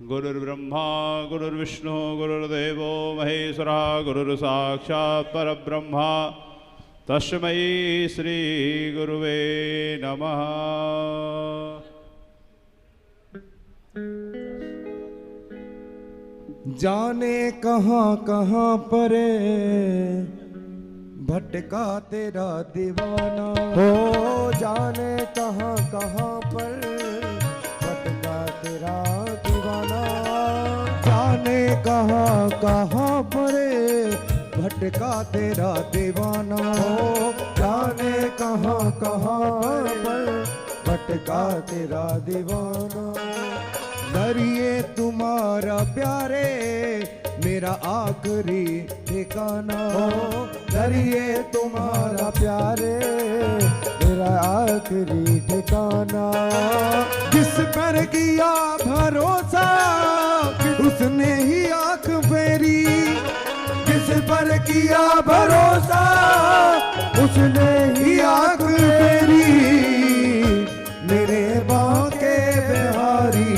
गुरुर्ब्रह्मा गुरुर्विष्णु गुरुर्देवो महेश्वरः गुरुर्साक्षात् परब्रह्म तस्मै श्री गुरुवे नमः। जाने कहाँ कहाँ परे भटका तेरा दीवाना हो, जाने कहाँ कहाँ पर भटका तेरा दीवाना, जाने कहाँ कहाँ परे भटका तेरा दीवाना हो, जाने कहाँ कहाँ पर भटका तेरा दीवाना। दरिए तुम्हारा प्यारे मेरा आखिरी ठिकाना हो, दरिए तुम्हारा प्यारे मेरा आखिरी ठिकाना। जिस पर किया भरोसा उसने ही आंख फेरी, जिस पर किया भरोसा उसने ही आंख फेरी। मेरे बांके बिहारी,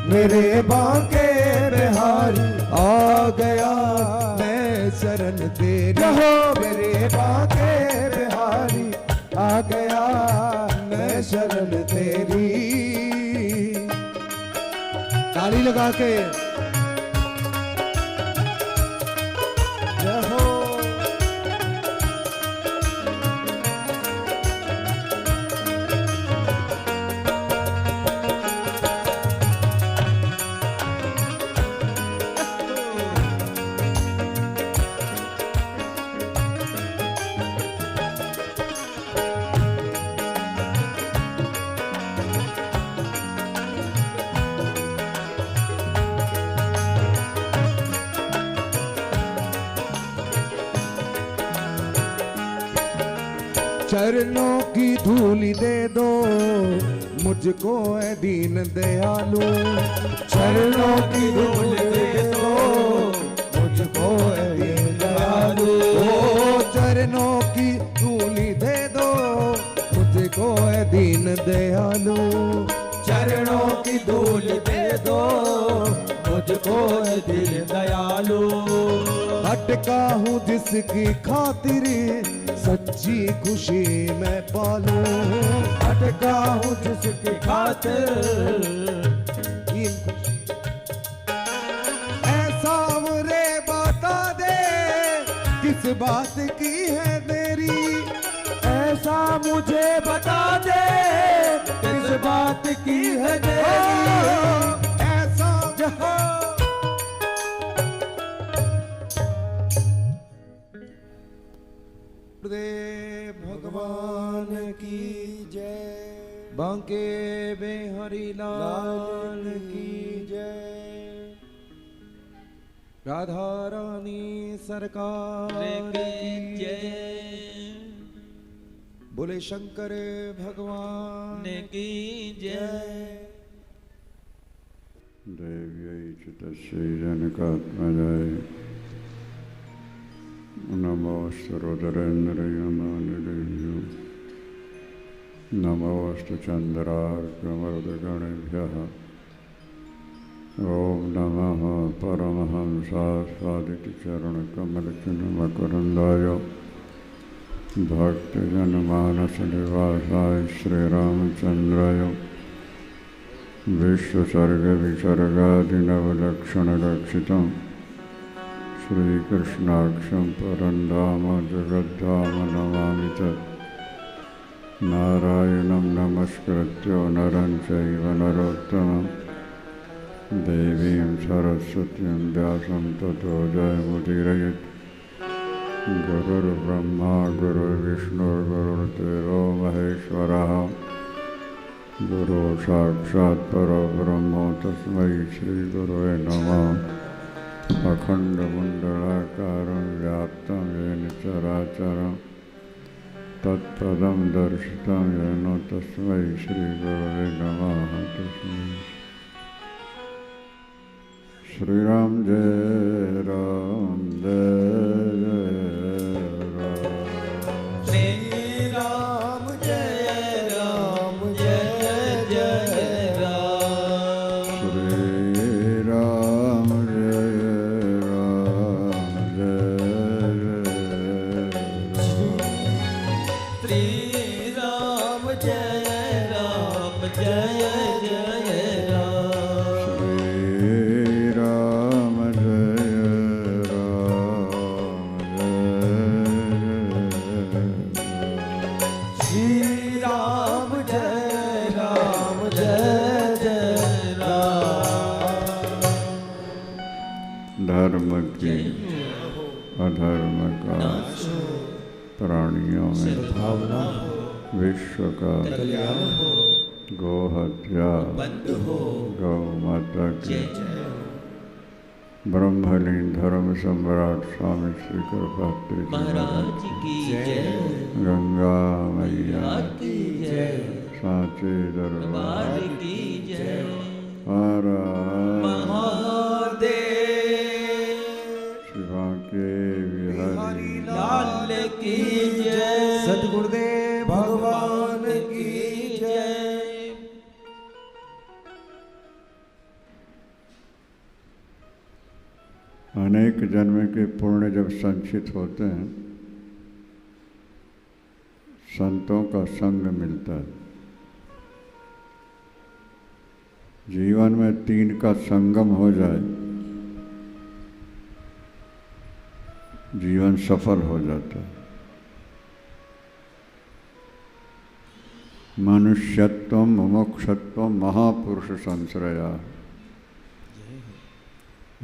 मेरे बांके बिहारी आ गया मैं शरण तेरी हो, मेरे बांके बिहारी आ गया मैं शरण तेरी। ताली लगा के जय हो। चरणों की धूली दे दो मुझको ऐ दीन दयालु, चरणों की धूली दे दो मुझको ऐ दीन दयालु। ओ चरणों की धूली दे दो मुझको ऐ दीन दयालु, चरणों की धूली दे दो मुझको ऐ दीन दयालु। भटका हूँ जिसकी खातिर सच्ची खुशी मैं पालूं, भटका हूँ जिसकी खातिर ऐसा मुझे बता दे किस बात की है देरी, ऐसा मुझे बता दे किस बात की है देरी। ऐसा जहां भगवान की जय, बांके बिहारी लाल की जय, राधा रानी सरकार की जय, बोले शंकर भगवान की जय। देव्यै च तस्यै जनकात्मजाय नमोऽस्तु रुद्रेन्द्रयमानिलेभ्यो नमोऽस्तु चन्द्रार्कमरुदगणेभ्यः। ॐ नमः परमहंसास्वादितचरणकमलचिन्मकरन्दाय भक्तजनमानसनिवासाय श्रीरामचन्द्राय विश्वसर्गविसर्गादिनवलक्षणरक्षितम् श्रीकृष्णाक्षं परं धाम जगद्धाम नमामि तत्। नारायणं नमस्कृत्य नरं चैव नरोत्तमं देवीं सरस्वतीं व्यासं ततो जयमुदीरयेत्। गुरुर्ब्रह्मा गुरुर्विष्णुर्गुरुर्देवो महेश्वरः गुरु साक्षात् परब्रह्म तस्मै श्रीगुरवे नमः। अखण्डमण्डलाकारं व्याप्तं येन चराचरं तत्पदं दर्शितं येन तस्मै श्रीगुरवे नमः। तस्मै श्रीराम जय राम जय जय धर्म का प्राणियों में भावना विश्व का कल्याण हो, गो हत्या बंद हो, गौ माता की जय जय ब्रह्मलीन धर्म सम्राट स्वामी श्री कृपात्री जी महाराज की जय, गंगा मैया की जय, साचे दरबार की जय, हर महादेव शिवा के बिहारी लाल की जय, सद्गुरुदेव भगवान की जय। अनेक जन्म के पुण्य जब संचित होते हैं, संतों का संग मिलता है। जीवन में 3 का संगम हो जाए, जीवन सफल हो जाता है। मनुष्यत्व मुमुक्षत्व महापुरुष संश्रया।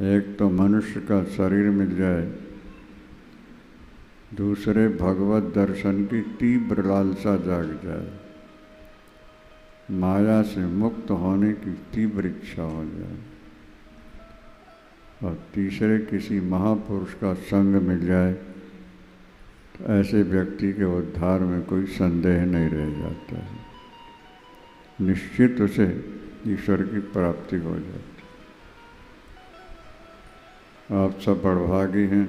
एक तो मनुष्य का शरीर मिल जाए, दूसरे भगवत दर्शन की तीव्र लालसा जाग जाए, माया से मुक्त होने की तीव्र इच्छा हो जाए, और तीसरे किसी महापुरुष का संग मिल जाए, तो ऐसे व्यक्ति के उद्धार में कोई संदेह नहीं रह जाता है। निश्चित उसे ईश्वर की प्राप्ति हो जाती। आप सब बड़भागी हैं,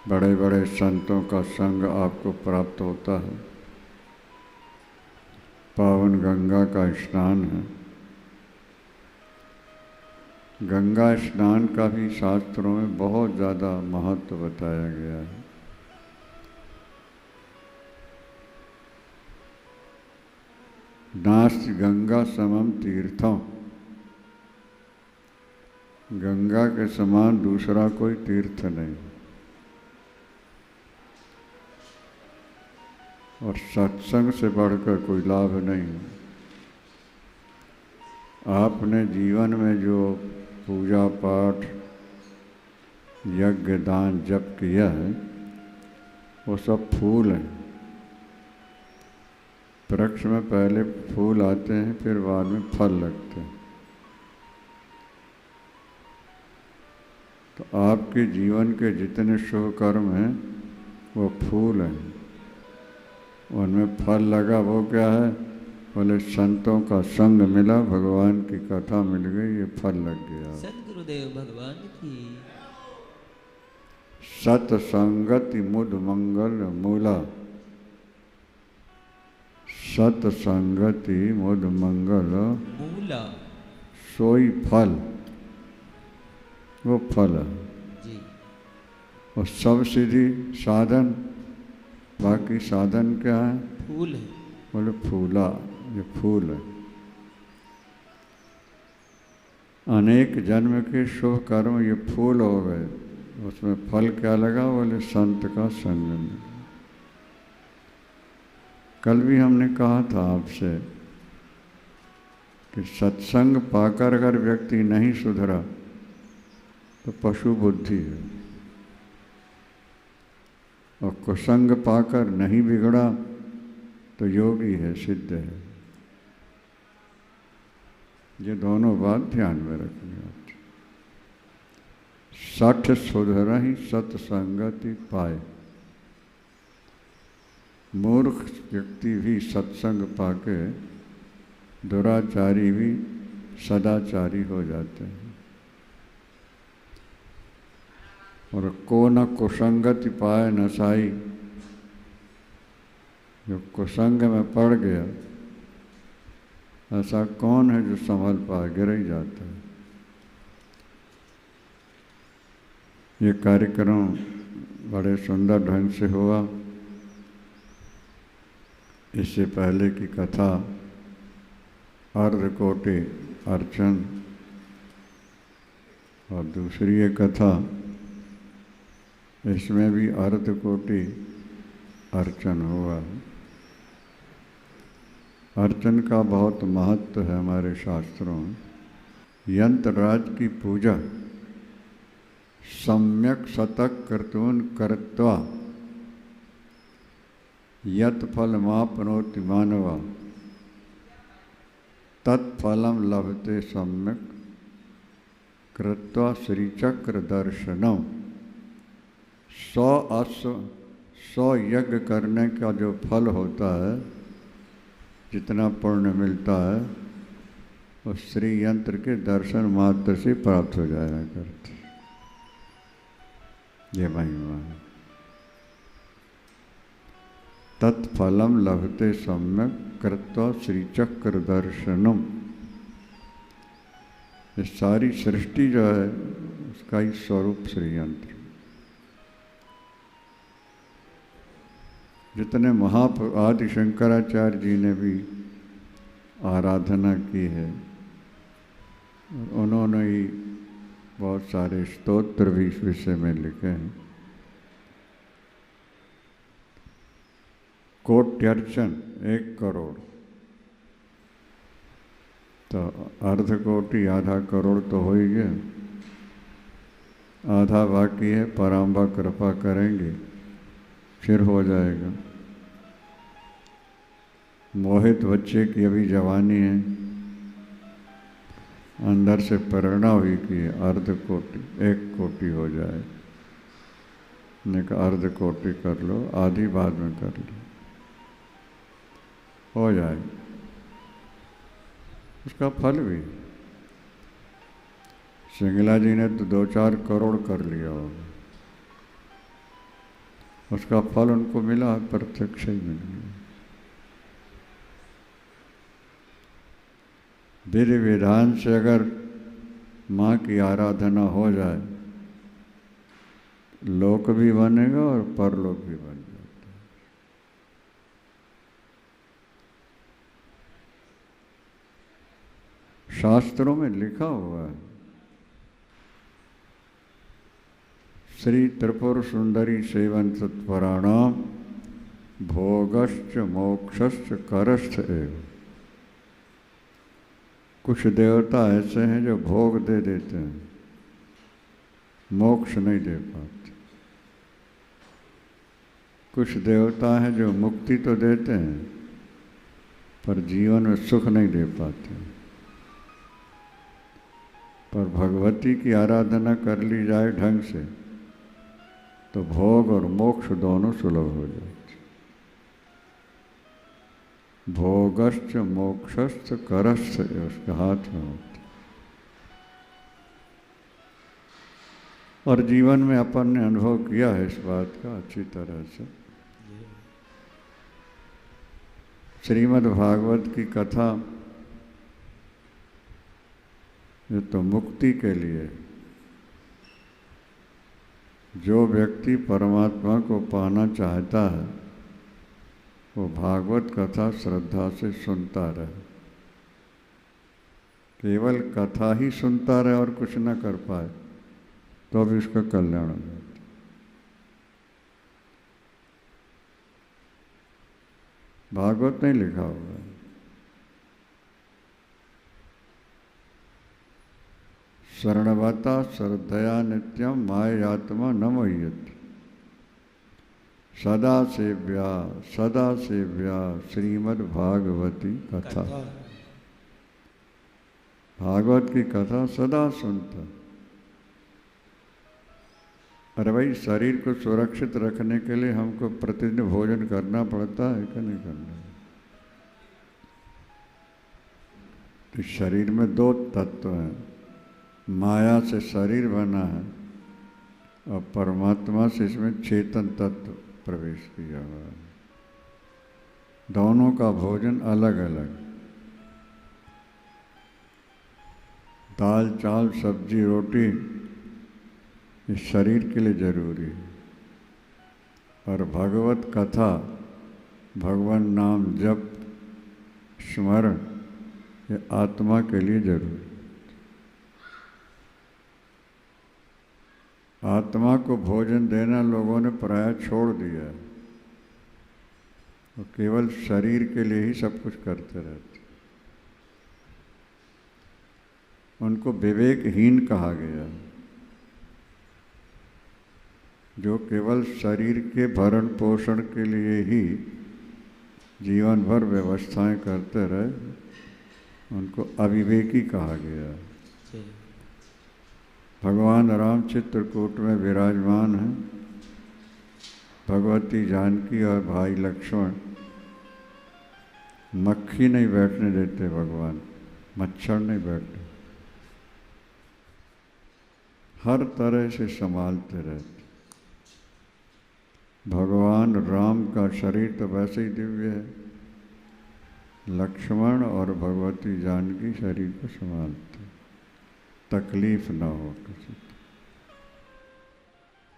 बड़े बड़े संतों का संग आपको प्राप्त होता है। पावन गंगा का स्नान है। गंगा स्नान का भी शास्त्रों में बहुत ज़्यादा महत्व बताया गया है। नास्ति गंगा समम तीर्थम। गंगा के समान दूसरा कोई तीर्थ नहीं, और सत्संग से बढ़कर कोई लाभ नहीं। आपने जीवन में जो पूजा पाठ यज्ञ दान जप किया है, वो सब फूल हैं। वृक्ष में पहले फूल आते हैं, फिर बाद में फल लगते हैं। तो आपके जीवन के जितने शुभ कर्म हैं वो फूल हैं, उनमें फल लगा। वो क्या है? बोले संतों का संग मिला, भगवान की कथा मिल गई, ये फल लग गया। सद्गुरुदेव भगवान की सत्संगति मुद मंगल मूला। सत्संगति मुद मंगल मूला, सोई फल, वो फल है। जी, और सब सीधी साधन, बाकी साधन क्या है? फूल है। बोले फूला, ये फूल है। अनेक जन्म के शुभ कर्म ये फूल हो गए, उसमें फल क्या लगा? बोले संत का संग मिला। कल भी हमने कहा था आपसे कि सत्संग पाकर अगर व्यक्ति नहीं सुधरा तो पशु बुद्धि है, और कुसंग पाकर नहीं बिगड़ा तो योगी है, सिद्ध है। ये दोनों बात ध्यान में रखनी होती। 60 सुधरहि सत्संगति पाए। मूर्ख व्यक्ति भी सत्संग पाके दुराचारी भी सदाचारी हो जाते हैं। और को न कुसंगति पाए नसाई। जो कुसंग में पड़ गया, ऐसा कौन है जो संभल पाए? गिर ही जाता है। ये कार्यक्रम बड़े सुंदर ढंग से हुआ। इससे पहले की कथा अर्धकोटि अर्चन, और दूसरी एक कथा, इसमें भी अर्धकोटि अर्चन हुआ। अर्चन का बहुत महत्व है हमारे शास्त्रों में। यंत्र राज की पूजा सम्यक शतक क्रतून कृत्वा यत् फलमाप्नोति मानवा तत्फलम लभते सम्यक कृत्वा श्रीचक्र दर्शनम। 100 यज्ञ करने का जो फल होता है, जितना पुण्य मिलता है, वो श्री यंत्र के दर्शन मात्र से प्राप्त हो जाया करते। ये महिमा है। तत्फलम लभते सम्यक कृत्वा श्रीचक्र दर्शनम। ये सारी सृष्टि जो है उसका ही स्वरूप श्री यंत्र। जितने आदि शंकराचार्य जी ने भी आराधना की है, उन्होंने ही बहुत सारे स्तोत्र भी इस विषय में लिखे हैं। कोट्यर्चन 1 करोड़, तो अर्ध कोटि आधा करोड़ तो हो ही गया, आधा बाकी है। पराम्बा कृपा करेंगे फिर हो जाएगा। मोहित बच्चे की अभी जवानी है, अंदर से प्रेरणा हुई कि अर्ध कोटि 1 कोटि हो जाए। ने कहा अर्ध कोटि कर लो, आधी बाद में कर लो, हो जाए। उसका फल भी सिंगला जी ने तो 2-4 करोड़ कर लिया होगा, उसका फल उनको मिला, प्रत्यक्ष ही मिल गया। विधि विधान से अगर माँ की आराधना हो जाए, लोक भी बनेगा और परलोक भी बन जाता है। शास्त्रों में लिखा हुआ है, श्री त्रिपुर सुंदरी सेवन तत्पराणाम भोगश्च मोक्षश्च करस्थ एव। कुछ देवता ऐसे हैं जो भोग दे देते हैं, मोक्ष नहीं दे पाते। कुछ देवता हैं जो मुक्ति तो देते हैं पर जीवन में सुख नहीं दे पाते। पर भगवती की आराधना कर ली जाए ढंग से तो भोग और मोक्ष दोनों सुलभ हो जाते। भोगश्च मोक्षश्च करस्थ उसके हाथ में होते। और जीवन में अपन ने अनुभव किया है इस बात का अच्छी तरह से। श्रीमद् भागवत की कथा ये तो मुक्ति के लिए, जो व्यक्ति परमात्मा को पाना चाहता है वो भागवत कथा श्रद्धा से सुनता रहे। केवल कथा ही सुनता रहे और कुछ न कर पाए तो भी उसका कल्याण हो जाता। भागवत नहीं लिखा हुआ है। शरणवता श्रद्धया नित्यम मायात्मा न मोह्यति। सदा सेव्या श्रीमद् भागवती कथा। भागवत की कथा सदा सुनता। अरे भाई, शरीर को सुरक्षित रखने के लिए हमको प्रतिदिन भोजन करना पड़ता है कि नहीं करना? तो शरीर में 2 तत्व हैं, माया से शरीर बना है और परमात्मा से इसमें चेतन तत्व प्रवेश किया हुआ है। दोनों का भोजन अलग अलग। दाल चावल सब्जी रोटी इस शरीर के लिए जरूरी है, और भगवत कथा भगवान नाम जप स्मरण ये आत्मा के लिए जरूरी। आत्मा को भोजन देना लोगों ने प्राय छोड़ दिया है, वो केवल शरीर के लिए ही सब कुछ करते रहते। उनको विवेकहीन कहा गया। जो केवल शरीर के भरण पोषण के लिए ही जीवन भर व्यवस्थाएं करते रहे, उनको अविवेकी कहा गया। जय भगवान राम चित्रकूट में विराजमान हैं, भगवती जानकी और भाई लक्ष्मण। मक्खी नहीं बैठने देते भगवान, मच्छर नहीं बैठते, हर तरह से संभालते रहते। भगवान राम का शरीर तो वैसे ही दिव्य है, लक्ष्मण और भगवती जानकी शरीर को संभालते, तकलीफ ना हो किसी को।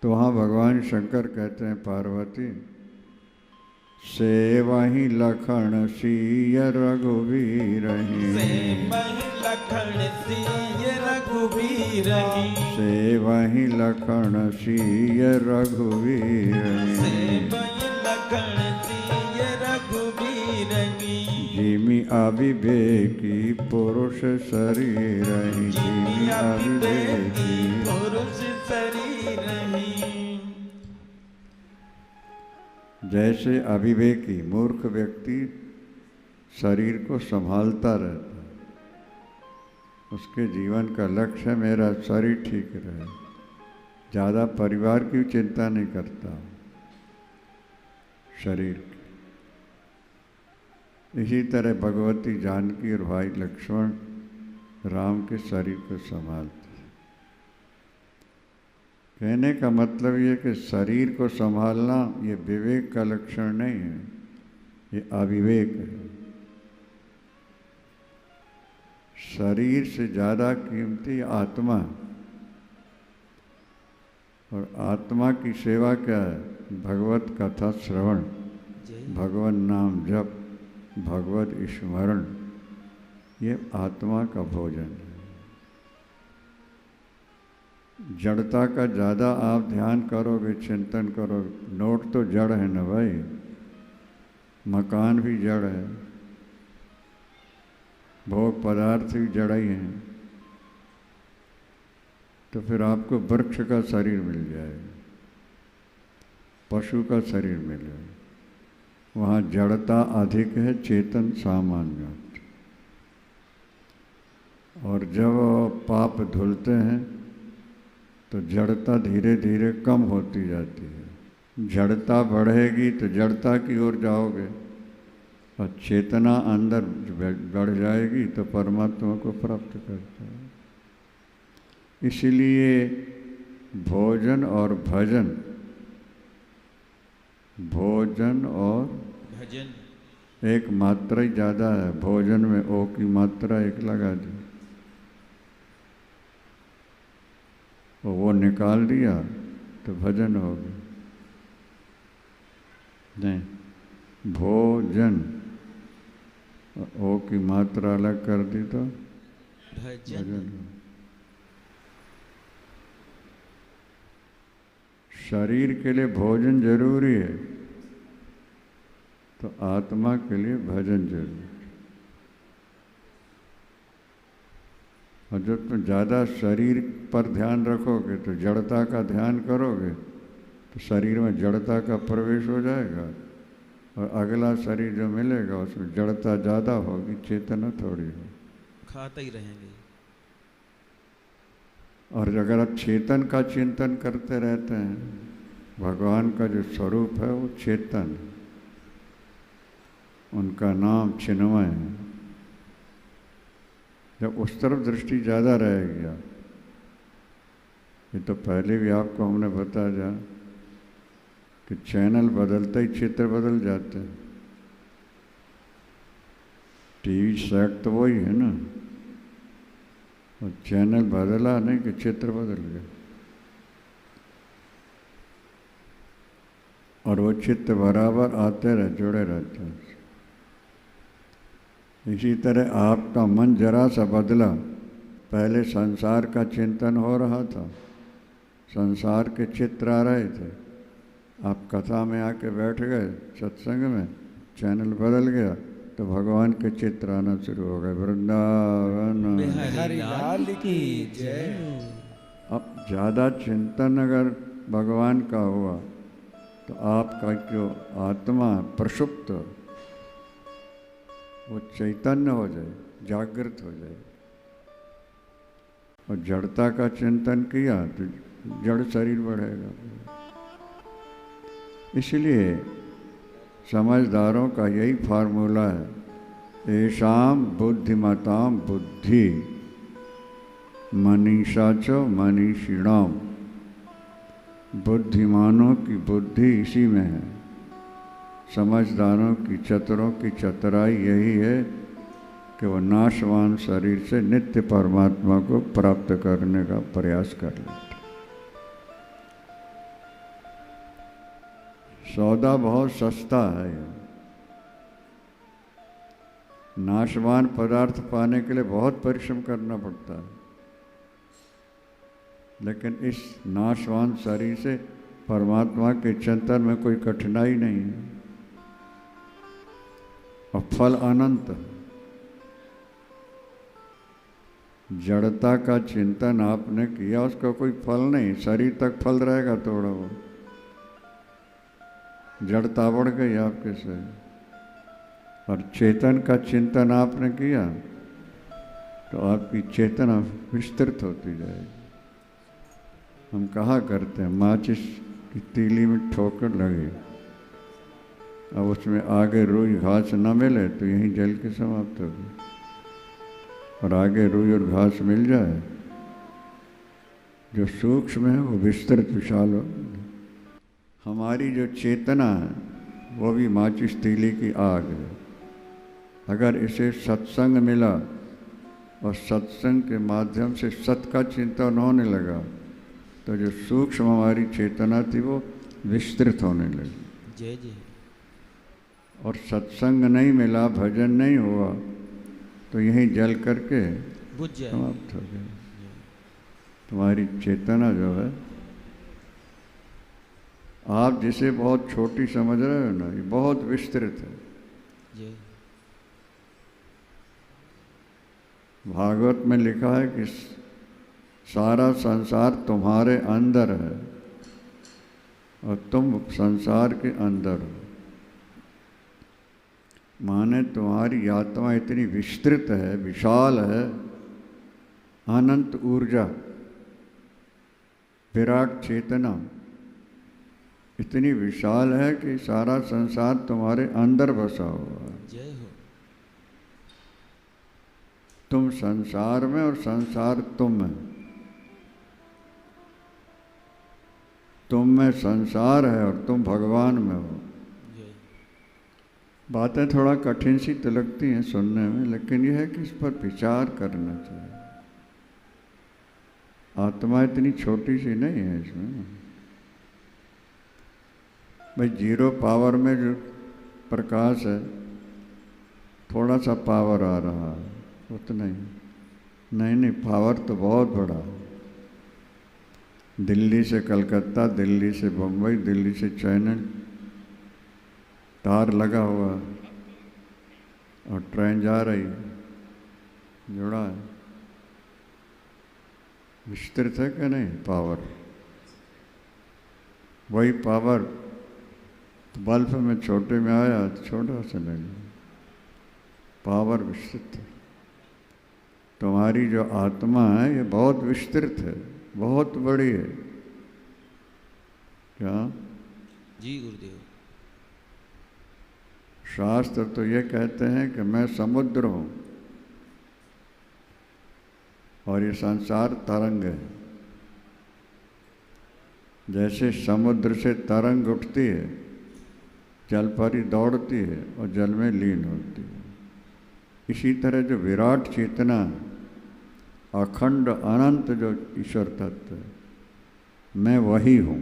तो वहाँ भगवान शंकर कहते हैं पार्वती से वही लखन सिय रघुवीर लखन सिय रघुवीर से वही लखन सिय रघुवीर लखन सिय रघुवीर जिमि अविवेकी पुरुष शरीर जिमि अविवेकी पुरुष शरीर जैसे अविवेकी मूर्ख व्यक्ति शरीर को संभालता रहता है, उसके जीवन का लक्ष्य मेरा शरीर ठीक रहे, ज़्यादा परिवार की चिंता नहीं करता शरीर की। इसी तरह भगवती जानकी और भाई लक्ष्मण राम के शरीर को संभालते। कहने का मतलब ये कि शरीर को संभालना ये विवेक का लक्षण नहीं है, ये अविवेक है। शरीर से ज़्यादा कीमती आत्मा, और आत्मा की सेवा क्या है? भगवत कथा श्रवण, भगवत नाम जप, भगवत स्मरण, ये आत्मा का भोजन है। जड़ता का ज़्यादा आप ध्यान करोगे, चिंतन करोगे, नोट तो जड़ है ना भाई, मकान भी जड़ है, भोग पदार्थ भी जड़ ही हैं, तो फिर आपको वृक्ष का शरीर मिल जाएगा, पशु का शरीर मिलेगा। वहाँ जड़ता अधिक है, चेतन सामान्य। और जब पाप धुलते हैं तो जड़ता धीरे धीरे कम होती जाती है। जड़ता बढ़ेगी तो जड़ता की ओर जाओगे, और चेतना अंदर बढ़ जाएगी तो परमात्मा को प्राप्त करता है। इसलिए भोजन और भजन, भोजन और भजन एक मात्रा ही ज़्यादा है, भोजन में ओ की मात्रा एक लगा दी, और वो निकाल दिया तो भजन हो गया। नहीं, भोजन, ओ की मात्रा अलग कर दी तो भजन हो। शरीर के लिए भोजन जरूरी है, तो आत्मा के लिए भजन जरूरी है। और जब तुम ज़्यादा शरीर पर ध्यान रखोगे तो जड़ता का ध्यान करोगे तो शरीर में जड़ता का प्रवेश हो जाएगा, और अगला शरीर जो मिलेगा उसमें जड़ता ज़्यादा होगी, चेतना थोड़ी होगी, खाते ही रहेंगे। और अगर आप चेतन का चिंतन करते रहते हैं, भगवान का जो स्वरूप है वो चेतन, उनका नाम चिन्मय है। जब उस तरफ दृष्टि ज़्यादा रहेगी, ये तो पहले भी आपको हमने बताया कि चैनल बदलते ही चित्र बदल जाते हैं। टीवी सेट तो वही है ना, और चैनल बदला नहीं कि चित्र बदल गया, और वो चित्र बराबर आते रहे, जुड़े रहते हैं। इसी तरह आपका मन जरा सा बदला, पहले संसार का चिंतन हो रहा था, संसार के चित्र आ रहे थे, आप कथा में आके बैठ गए, सत्संग में, चैनल बदल गया तो भगवान के चित्र आना शुरू हो गए। वृंदावन बिहारी लाल की जय। अब ज़्यादा चिंतन अगर भगवान का हुआ तो आपका जो आत्मा प्रसुप्त वो चैतन्य हो जाए, जागृत हो जाए। और जड़ता का चिंतन किया तो जड़ शरीर बढ़ेगा। इसलिए समझदारों का यही फार्मूला है, येषां बुद्धिमतां बुद्धि मनीषा च मनीषिणाम्। बुद्धिमानों की बुद्धि इसी में है, समझदारों की, चतुरों की चतुराई यही है कि वो नाशवान शरीर से नित्य परमात्मा को प्राप्त करने का प्रयास कर लेते। सौदा बहुत सस्ता है। नाशवान पदार्थ पाने के लिए बहुत परिश्रम करना पड़ता है, लेकिन इस नाशवान शरीर से परमात्मा के चिंतन में कोई कठिनाई नहीं है और फल अनंत है। जड़ता का चिंतन आपने किया, उसका कोई फल नहीं, शरीर तक फल रहेगा थोड़ा वो, जड़ता बढ़ गई आपके से। और चेतन का चिंतन आपने किया तो आपकी चेतना विस्तृत होती जाएगी। हम कहा करते हैं माचिस की तीली में ठोकर लगे, अब उसमें आगे रुई घास न मिले तो यहीं जल के समाप्त होगी, और आगे रुई और घास मिल जाए जो सूक्ष्म है वो विस्तृत विशाल हो। हमारी जो चेतना है वो भी माचिस तीली की आग है। अगर इसे सत्संग मिला और सत्संग के माध्यम से सत का चिंतन होने लगा तो जो सूक्ष्म हमारी चेतना थी वो विस्तृत होने लगी। जय जय। और सत्संग नहीं मिला, भजन नहीं हुआ तो यहीं जल करके बुझ जाए, समाप्त हो गए। तुम्हारी चेतना जो है, आप जिसे बहुत छोटी समझ रहे हो ना, ये बहुत विस्तृत है। जय। भागवत में लिखा है कि सारा संसार तुम्हारे अंदर है और तुम संसार के अंदर हो। माने तुम्हारी आत्मा इतनी विस्तृत है, विशाल है, अनंत ऊर्जा, विराट चेतना इतनी विशाल है कि सारा संसार तुम्हारे अंदर बसा हुआ है। जय हो। तुम संसार में और संसार तुम में। तुम में संसार है और तुम भगवान में हो। जय। बातें थोड़ा कठिन सी तो लगती हैं सुनने में, लेकिन यह है कि इस पर विचार करना चाहिए। आत्मा इतनी छोटी सी नहीं है इसमें। भाई जीरो पावर में जो प्रकाश है, थोड़ा सा पावर आ रहा है, उतना ही नहीं, पावर तो बहुत बड़ा है। दिल्ली से कलकत्ता, दिल्ली से बम्बई, दिल्ली से चेन्नई तार लगा हुआ और ट्रेन जा रही है, जुड़ा है। विस्तृत है कि नहीं पावर? वही पावर बल्ब में छोटे में आया तो छोटा सा लगा, पावर विस्तृत है। तुम्हारी जो आत्मा है ये बहुत विस्तृत है, बहुत बड़ी है। क्या जी गुरुदेव? शास्त्र तो ये कहते हैं कि मैं समुद्र हूँ और ये संसार तरंग है। जैसे समुद्र से तरंग उठती है, जल पर ही दौड़ती है और जल में लीन होती है, इसी तरह जो विराट चेतना, अखंड अनंत जो ईश्वर तत्व है, मैं वही हूँ।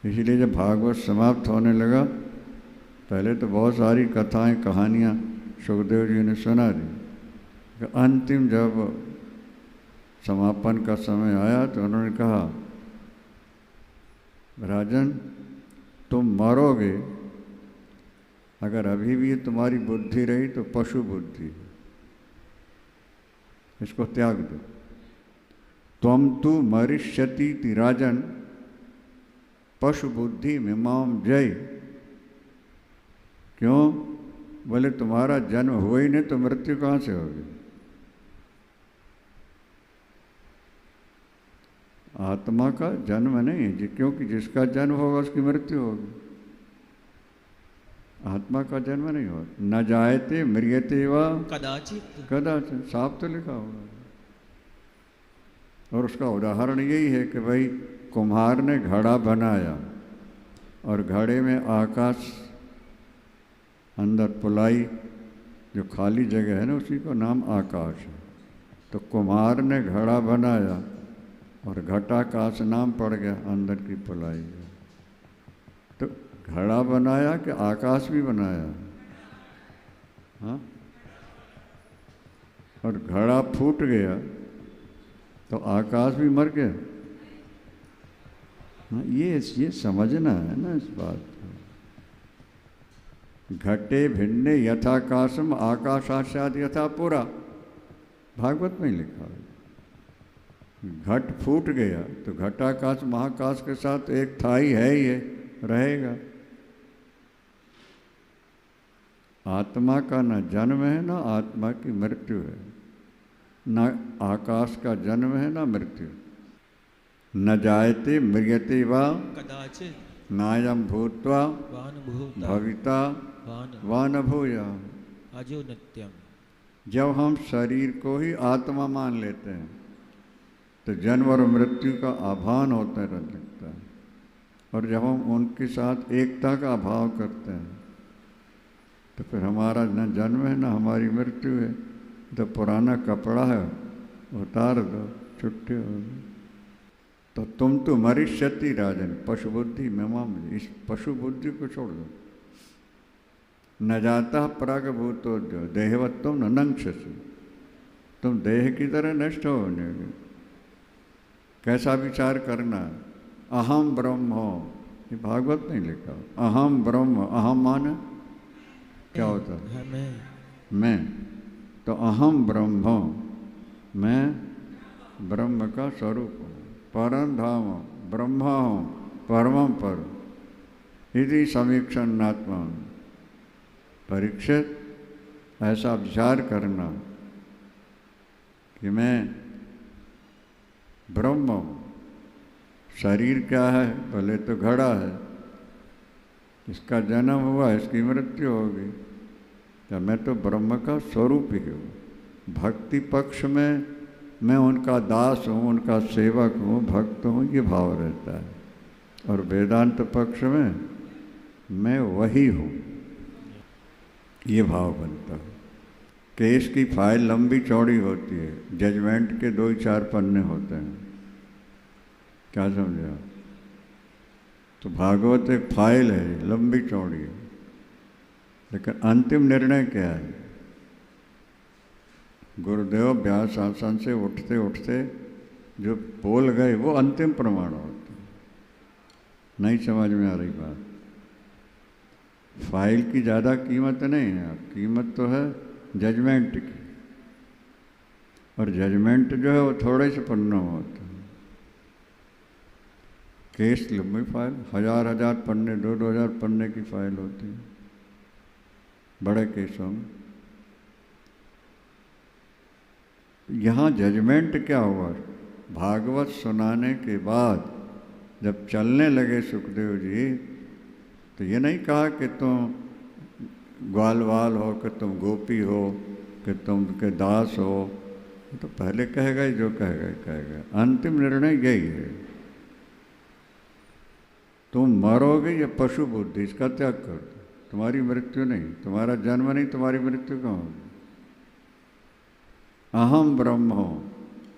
इसलिए जब भागवत समाप्त होने लगा, पहले तो बहुत सारी कथाएं कहानियाँ सुखदेव जी ने सुना दी। अंतिम जब समापन का समय आया तो उन्होंने कहा, राजन तुम मरोगे, अगर अभी भी तुम्हारी बुद्धि रही तो पशु बुद्धि, इसको त्याग दो। त्वम तु मरिष्यति राजन पशु बुद्धि मिमाम जय। क्यों? बोले तुम्हारा जन्म हुआ ही नहीं तो मृत्यु कहाँ से होगी? आत्मा का जन्म नहीं है, क्योंकि जिसका जन्म होगा उसकी मृत्यु होगी। आत्मा का जन्म नहीं होगा। न जायते मृत्यते वा कदाचित। कदाचित, साफ तो लिखा होगा। और उसका उदाहरण यही है कि भाई कुम्हार ने घड़ा बनाया और घड़े में आकाश, अंदर पुलाई, जो खाली जगह है ना उसी का नाम आकाश है। तो कुम्हार ने घड़ा बनाया और घटाकाश नाम पड़ गया अंदर की पुलाई का। तो घड़ा बनाया कि आकाश भी बनाया? हाँ। और घड़ा फूट गया तो आकाश भी मर गया। हाँ, ये समझना है ना इस बात को। घटे भिन्ने यथाकाशम आकाशास्याद यथा पुरा, भागवत में लिखा है। घट फूट गया तो घटाकाश महाकाश के साथ एक था ही है, ही है, रहेगा। आत्मा का न जन्म है ना आत्मा की मृत्यु है, न आकाश का जन्म है ना मृत्यु। न जायते मृत्यते वा कदाचित नायम भूत्वा भविता वा न भूया। अजो नित्यम। जब हम शरीर को ही आत्मा मान लेते हैं तो जन्म और मृत्यु का आभान होता रहता है। और जब हम उनके साथ एकता का अभाव करते हैं तो फिर हमारा न जन्म है न हमारी मृत्यु है। तो पुराना कपड़ा है उतार दो, छुट्टी हो गई। तो तुम तो मरिष्यति राजन पशु बुद्धि मिमाम, इस पशु बुद्धि को छोड़ दो। न जाता प्राग भूतो देहवत्तम न नंक्षसी, तुम देह की तरह नष्ट होने। कैसा विचार करना? अहम ब्रह्म हो, ये भागवत नहीं लिखा। अहम ब्रह्म, अहम माने क्या होता है? मैं। तो अहम ब्रह्म, मैं ब्रह्म का स्वरूप हूँ। परम धाम ब्रह्मा हूँ, परमम पर इति समीक्षणात्मा। परीक्षित, ऐसा विचार करना कि मैं ब्रह्म हूँ। शरीर क्या है? पहले तो घड़ा है, इसका जन्म हुआ, इसकी मृत्यु होगी। तो मैं तो ब्रह्म का स्वरूप ही हूँ। भक्ति पक्ष में मैं उनका दास हूँ, उनका सेवक हूँ, भक्त हूँ, ये भाव रहता है। और वेदांत पक्ष में मैं वही हूँ, ये भाव बनता है। केस की फाइल लंबी चौड़ी होती है, जजमेंट के 2-4 पन्ने होते हैं। क्या समझा? तो भागवत एक फाइल है, लंबी चौड़ी है, लेकिन अंतिम निर्णय क्या है? गुरुदेव व्यास आसन से उठते उठते जो बोल गए वो अंतिम प्रमाण होता है। नहीं समझ में आ रही बात? फाइल की ज़्यादा कीमत नहीं है, कीमत तो है जजमेंट की। और जजमेंट जो है वो थोड़े से पन्नों में होता है। केस लंबी फाइल, 1000 पन्ने, 2-2000 पन्ने की फाइल होती है बड़े केसों में। यहाँ जजमेंट क्या हुआ? भागवत सुनाने के बाद जब चलने लगे सुखदेव जी, तो ये नहीं कहा कि तुम ग्वालवाल हो, कि तुम गोपी हो, कि तुम के दास हो। तो पहले कहेगा जो कहेगा। अंतिम निर्णय यही है, तुम मरोगे या पशु बुद्धि, इसका त्याग कर दो। तुम्हारी मृत्यु नहीं, तुम्हारा जन्म नहीं, तुम्हारी मृत्यु कहाँ होगी? अहम ब्रह्म हो,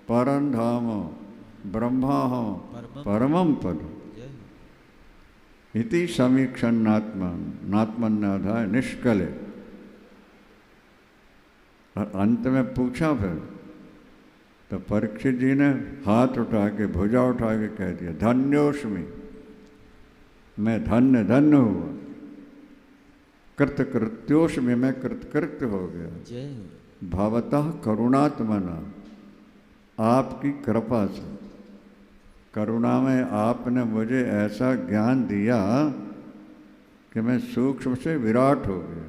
परम धाम हो, ब्रह्मा हो, परमम पद इति समीक्षण नात्मन्नाधाय निष्कले। और अंत में पूछा फिर तो परीक्षित जी ने हाथ उठा के, भुजा उठा के कह दिया, धन्योस्मि, मैं धन्य धन्य हुआ। कृतकृत्योस्मि, मैं कृतकृत्य हो गया। भवतः करुणात्मना, आपकी कृपा से, करुणा में आपने मुझे ऐसा ज्ञान दिया कि मैं सूक्ष्म से विराट हो गया।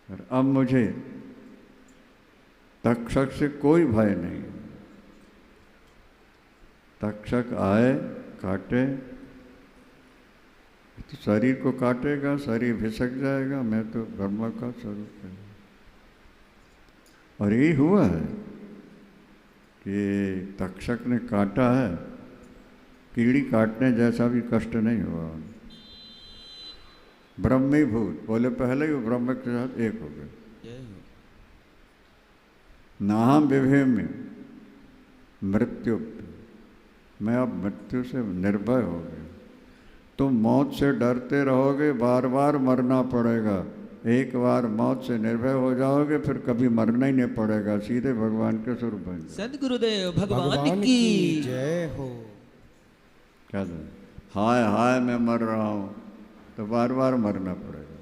और अब मुझे तक्षक से कोई भय नहीं। तक्षक आए काटे तो शरीर को काटेगा, शरीर भिसक जाएगा, मैं तो ब्रह्म का स्वरूप है। और यही हुआ है कि तक्षक ने काटा है, कीड़ी काटने जैसा भी कष्ट नहीं हुआ। ब्रह्मीभूत बोले, पहले ही वो ब्रह्म के साथ एक हो गए। जय हो। नाहम विभेम्य मृत्यु, मैं अब मृत्यु से निर्भय हो गया। तुम मौत से डरते रहोगे, बार बार मरना पड़ेगा। एक बार मौत से निर्भय हो जाओगे, फिर कभी मरना ही नहीं पड़ेगा, सीधे भगवान के स्वरूप बन जाओगे। सदगुरुदेव भगवान की जय हो। क्या हाय हाय मैं मर रहा हूँ, तो बार बार मरना पड़ेगा,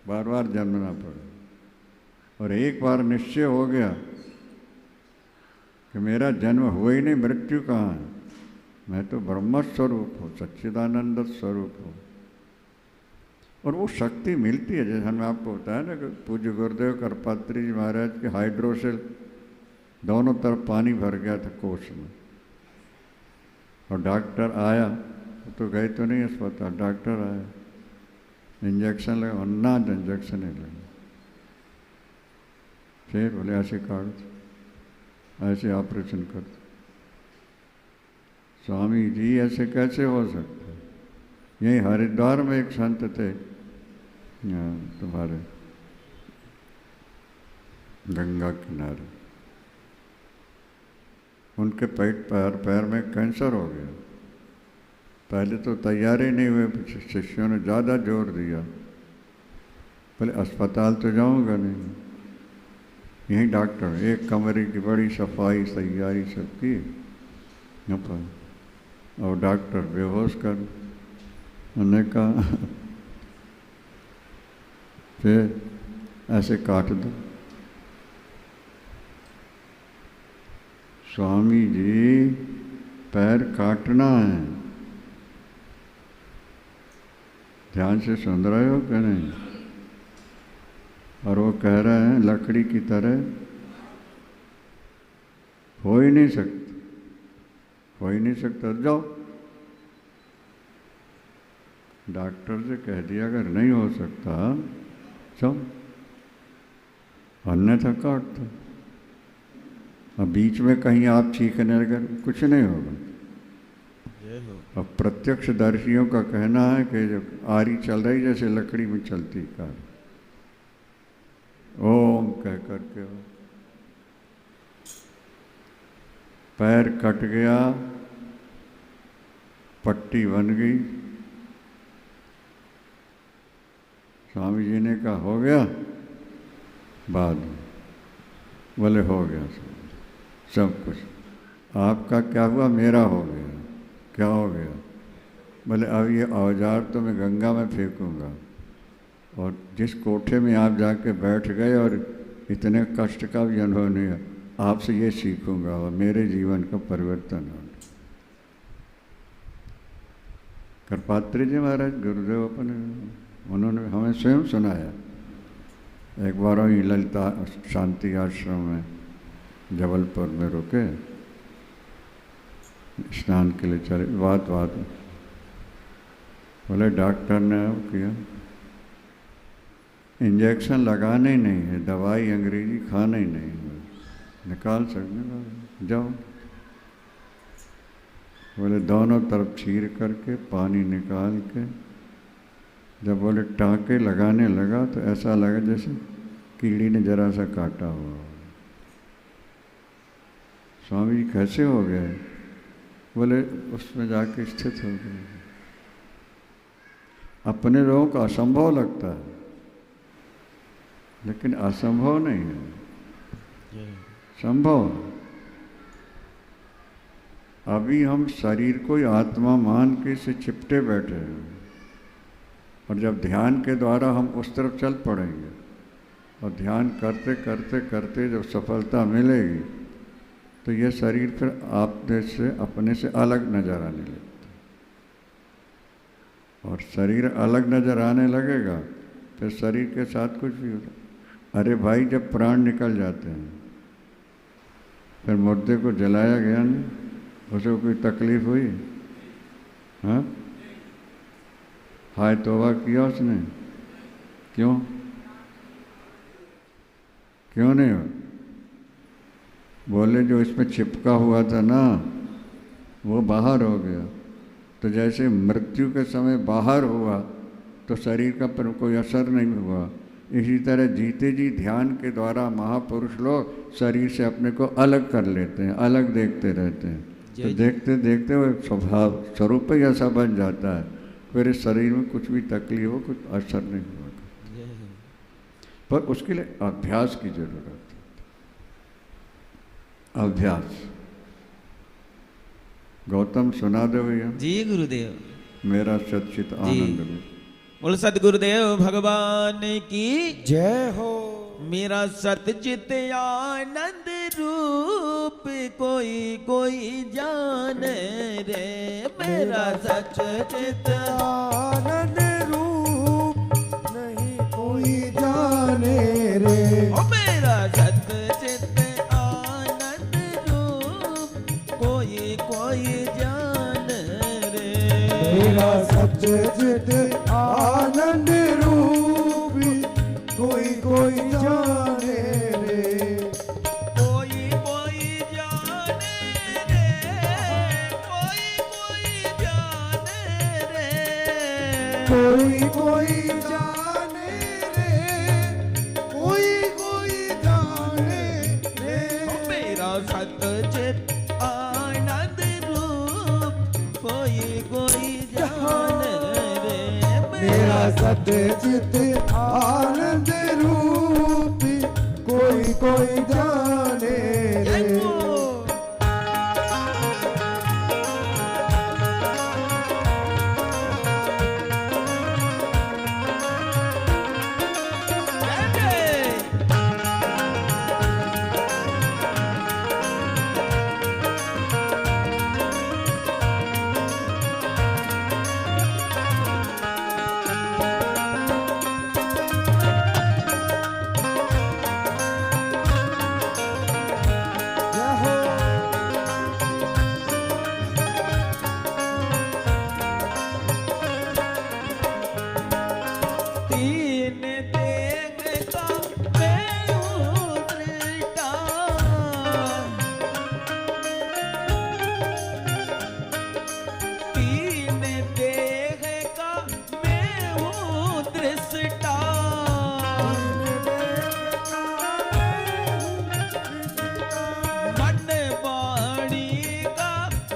बार बार जन्मना पड़ेगा। और एक बार निश्चय हो गया कि मेरा जन्म हुआ ही नहीं, मृत्यु कहाँ है, मैं तो ब्रह्म स्वरूप हूँ, सच्चिदानंद स्वरूप हूँ। और वो शक्ति मिलती है, जैसे हमने आपको बताया ना कि पूज्य गुरुदेव करपात्री जी महाराज के हाइड्रोसेल दोनों तरफ पानी भर गया था कोष में, और डॉक्टर आया तो गए तो नहीं अस्पताल, डॉक्टर आया, इंजेक्शन लगा, अन्ना इंजेक्शन नहीं लगा, फिर बोले ऐसे काट दो, ऐसे ऑपरेशन कर दो। स्वामी जी ऐसे कैसे हो सकता है? यही हरिद्वार में एक संत थे, तुम्हारे गंगा किनारे, उनके पैर में कैंसर हो गया। पहले तो तैयारी नहीं हुए, शिष्यों ने ज़्यादा जोर दिया, बोले अस्पताल तो जाऊंगा नहीं, यही डॉक्टर, एक कमरे की बड़ी सफाई तैयारी सब की, और डॉक्टर बेहोश कर, उन्होंने कहा फिर ऐसे काट दो। स्वामी जी पैर काटना है, ध्यान से सुन रहे हो कि नहीं? और वो कह रहे हैं लकड़ी की तरह हो ही नहीं सकता, हो ही नहीं सकता, जाओ। डॉक्टर से कह दिया अगर नहीं हो सकता जाओ, अन्यथा काट दो। अब बीच में कहीं आप चीखने लगे कुछ नहीं होगा। अब प्रत्यक्ष दर्शियों का कहना है कि जब आरी चल रही जैसे लकड़ी में चलती कार, ओम कह करके पैर कट गया, पट्टी बन गई। स्वामी जी ने कहा हो गया, बाद में बोले हो गया सब कुछ। आपका क्या हुआ? मेरा हो गया। क्या हो गया? बोले अब ये औजार तो मैं गंगा में फेंकूंगा, और जिस कोठे में आप जाके बैठ गए और इतने कष्ट का भी अनुभव नहीं है, आपसे ये सीखूंगा और मेरे जीवन का परिवर्तन हो। करपात्री जी महाराज गुरुदेव अपने उन्होंने हमें स्वयं सुनाया। एक बार वही ललिता शांति आश्रम में जबलपुर में रुके, स्नान के लिए चले, बात बोले डॉक्टर ने किया, इंजेक्शन लगाना ही नहीं है, दवाई अंग्रेजी खाना ही नहीं है, निकाल सकते जाओ। बोले दोनों तरफ चीर करके पानी निकाल के, जब बोले टाँके लगाने लगा तो ऐसा लगा जैसे कीड़ी ने जरा सा काटा हुआ। स्वामी जी कैसे हो गए? बोले उसमें जाके स्थित हो गए। अपने लोगों को असंभव लगता है, लेकिन असंभव नहीं है, संभव। अभी हम शरीर को ही आत्मा मान के से चिपटे बैठे हैं, और जब ध्यान के द्वारा हम उस तरफ चल पड़ेंगे, और ध्यान करते करते करते जब सफलता मिलेगी तो ये शरीर फिर आपने से अपने से अलग नजर आने लगता है। और शरीर अलग नजर आने लगेगा फिर शरीर के साथ कुछ भी होता। अरे भाई, जब प्राण निकल जाते हैं फिर मुर्दे को जलाया गया नहीं, उसे कोई तकलीफ हुई? हाँ, हाय तौबा किया उसने? क्यों क्यों नहीं हो? बोले जो इसमें चिपका हुआ था ना वो बाहर हो गया। तो जैसे मृत्यु के समय बाहर हुआ तो शरीर का पर कोई असर नहीं हुआ, इसी तरह जीते जी ध्यान के द्वारा महापुरुष लोग शरीर से अपने को अलग कर लेते हैं, अलग देखते रहते हैं। तो देखते देखते वो स्वभाव स्वरूप ही ऐसा बन जाता है, फिर इस शरीर में कुछ भी तकलीफ हो कुछ असर नहीं हुआ। पर उसके लिए अभ्यास की जरूरत है, अभ्यास। गौतम सुना दो भैया। जी गुरुदेव। मेरा सच्चित आनंद रूप। बोल सतगुरुदेव भगवान की जय हो। मेरा सतचित आनंद रूप कोई कोई जाने रे, मेरा सतचित आनंद रूप नहीं कोई जाने रे। ओ मेरा सतचित आनंद रूप कोई कोई जाने रे, मेरा सच्चित आनंद रूप कोई कोई जाने रे। कोई कोई जाने रे, कोई कोई जाने रे, कोई कोई जाने रे, कोई कोई जाने रे। मेरा सतचित आनंद रूप कोई कोई जाने रे, मेरा सच्चित आनंद रूप कोई कोई जाने रे। तीन देह का मैं हूँ दृष्टा, तीन देह का मैं हूँ दृष्टा, मन वाणी का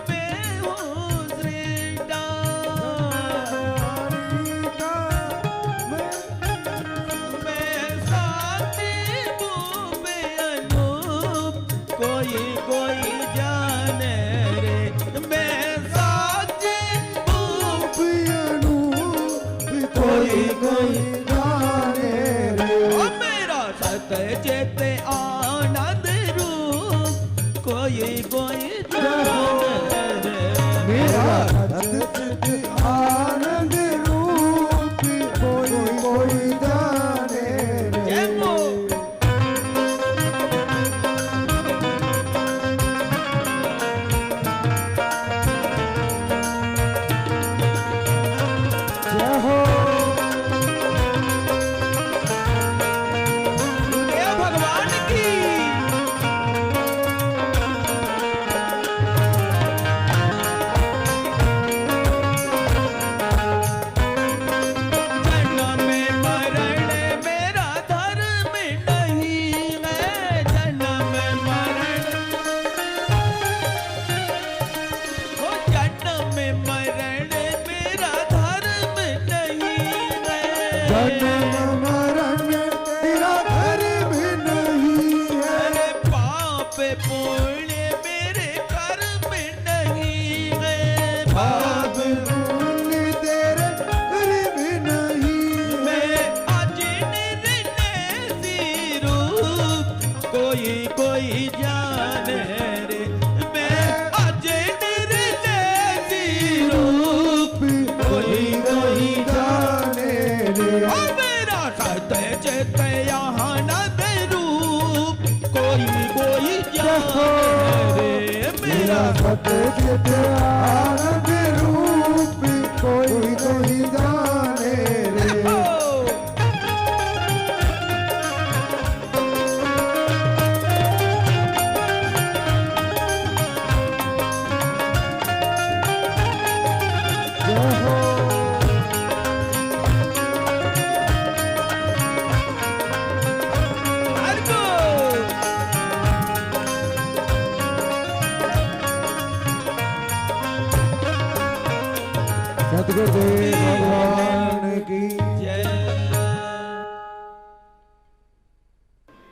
मैं हूँ दृष्टा, मैं साथी हूँ बेअनूप कोई कोई जाने रे, मैं साथी हूँ कोई कोई जाने रे। ओ मेरा सतचित आनंद रूप कोई कोई जाने रे, मेरा सच्चित आनंद रूप कोई कोई जाने रे। जय हो। जय हो। जय भगवान की जन्म मरण मेरा धर्म नहीं है, जन्म मरण ओ जन्म मरण मेरा धर्म नहीं है, जन्म मरण तेरा धर्म नहीं है। अरे पाप पुण्य मेरे कर्म नहीं है, पाप पुण्य तेरे कर्म नहीं है। मैं आज निर्णय सी रूप कोई कोई जाने रे, सचत यहाँ नद रूप कोई कोई जाने रे मेरा मेरा सतचित आनंद रूप कोई कोई जाने रे जय हो अर्गो सतगुरुदेव भगवान की जय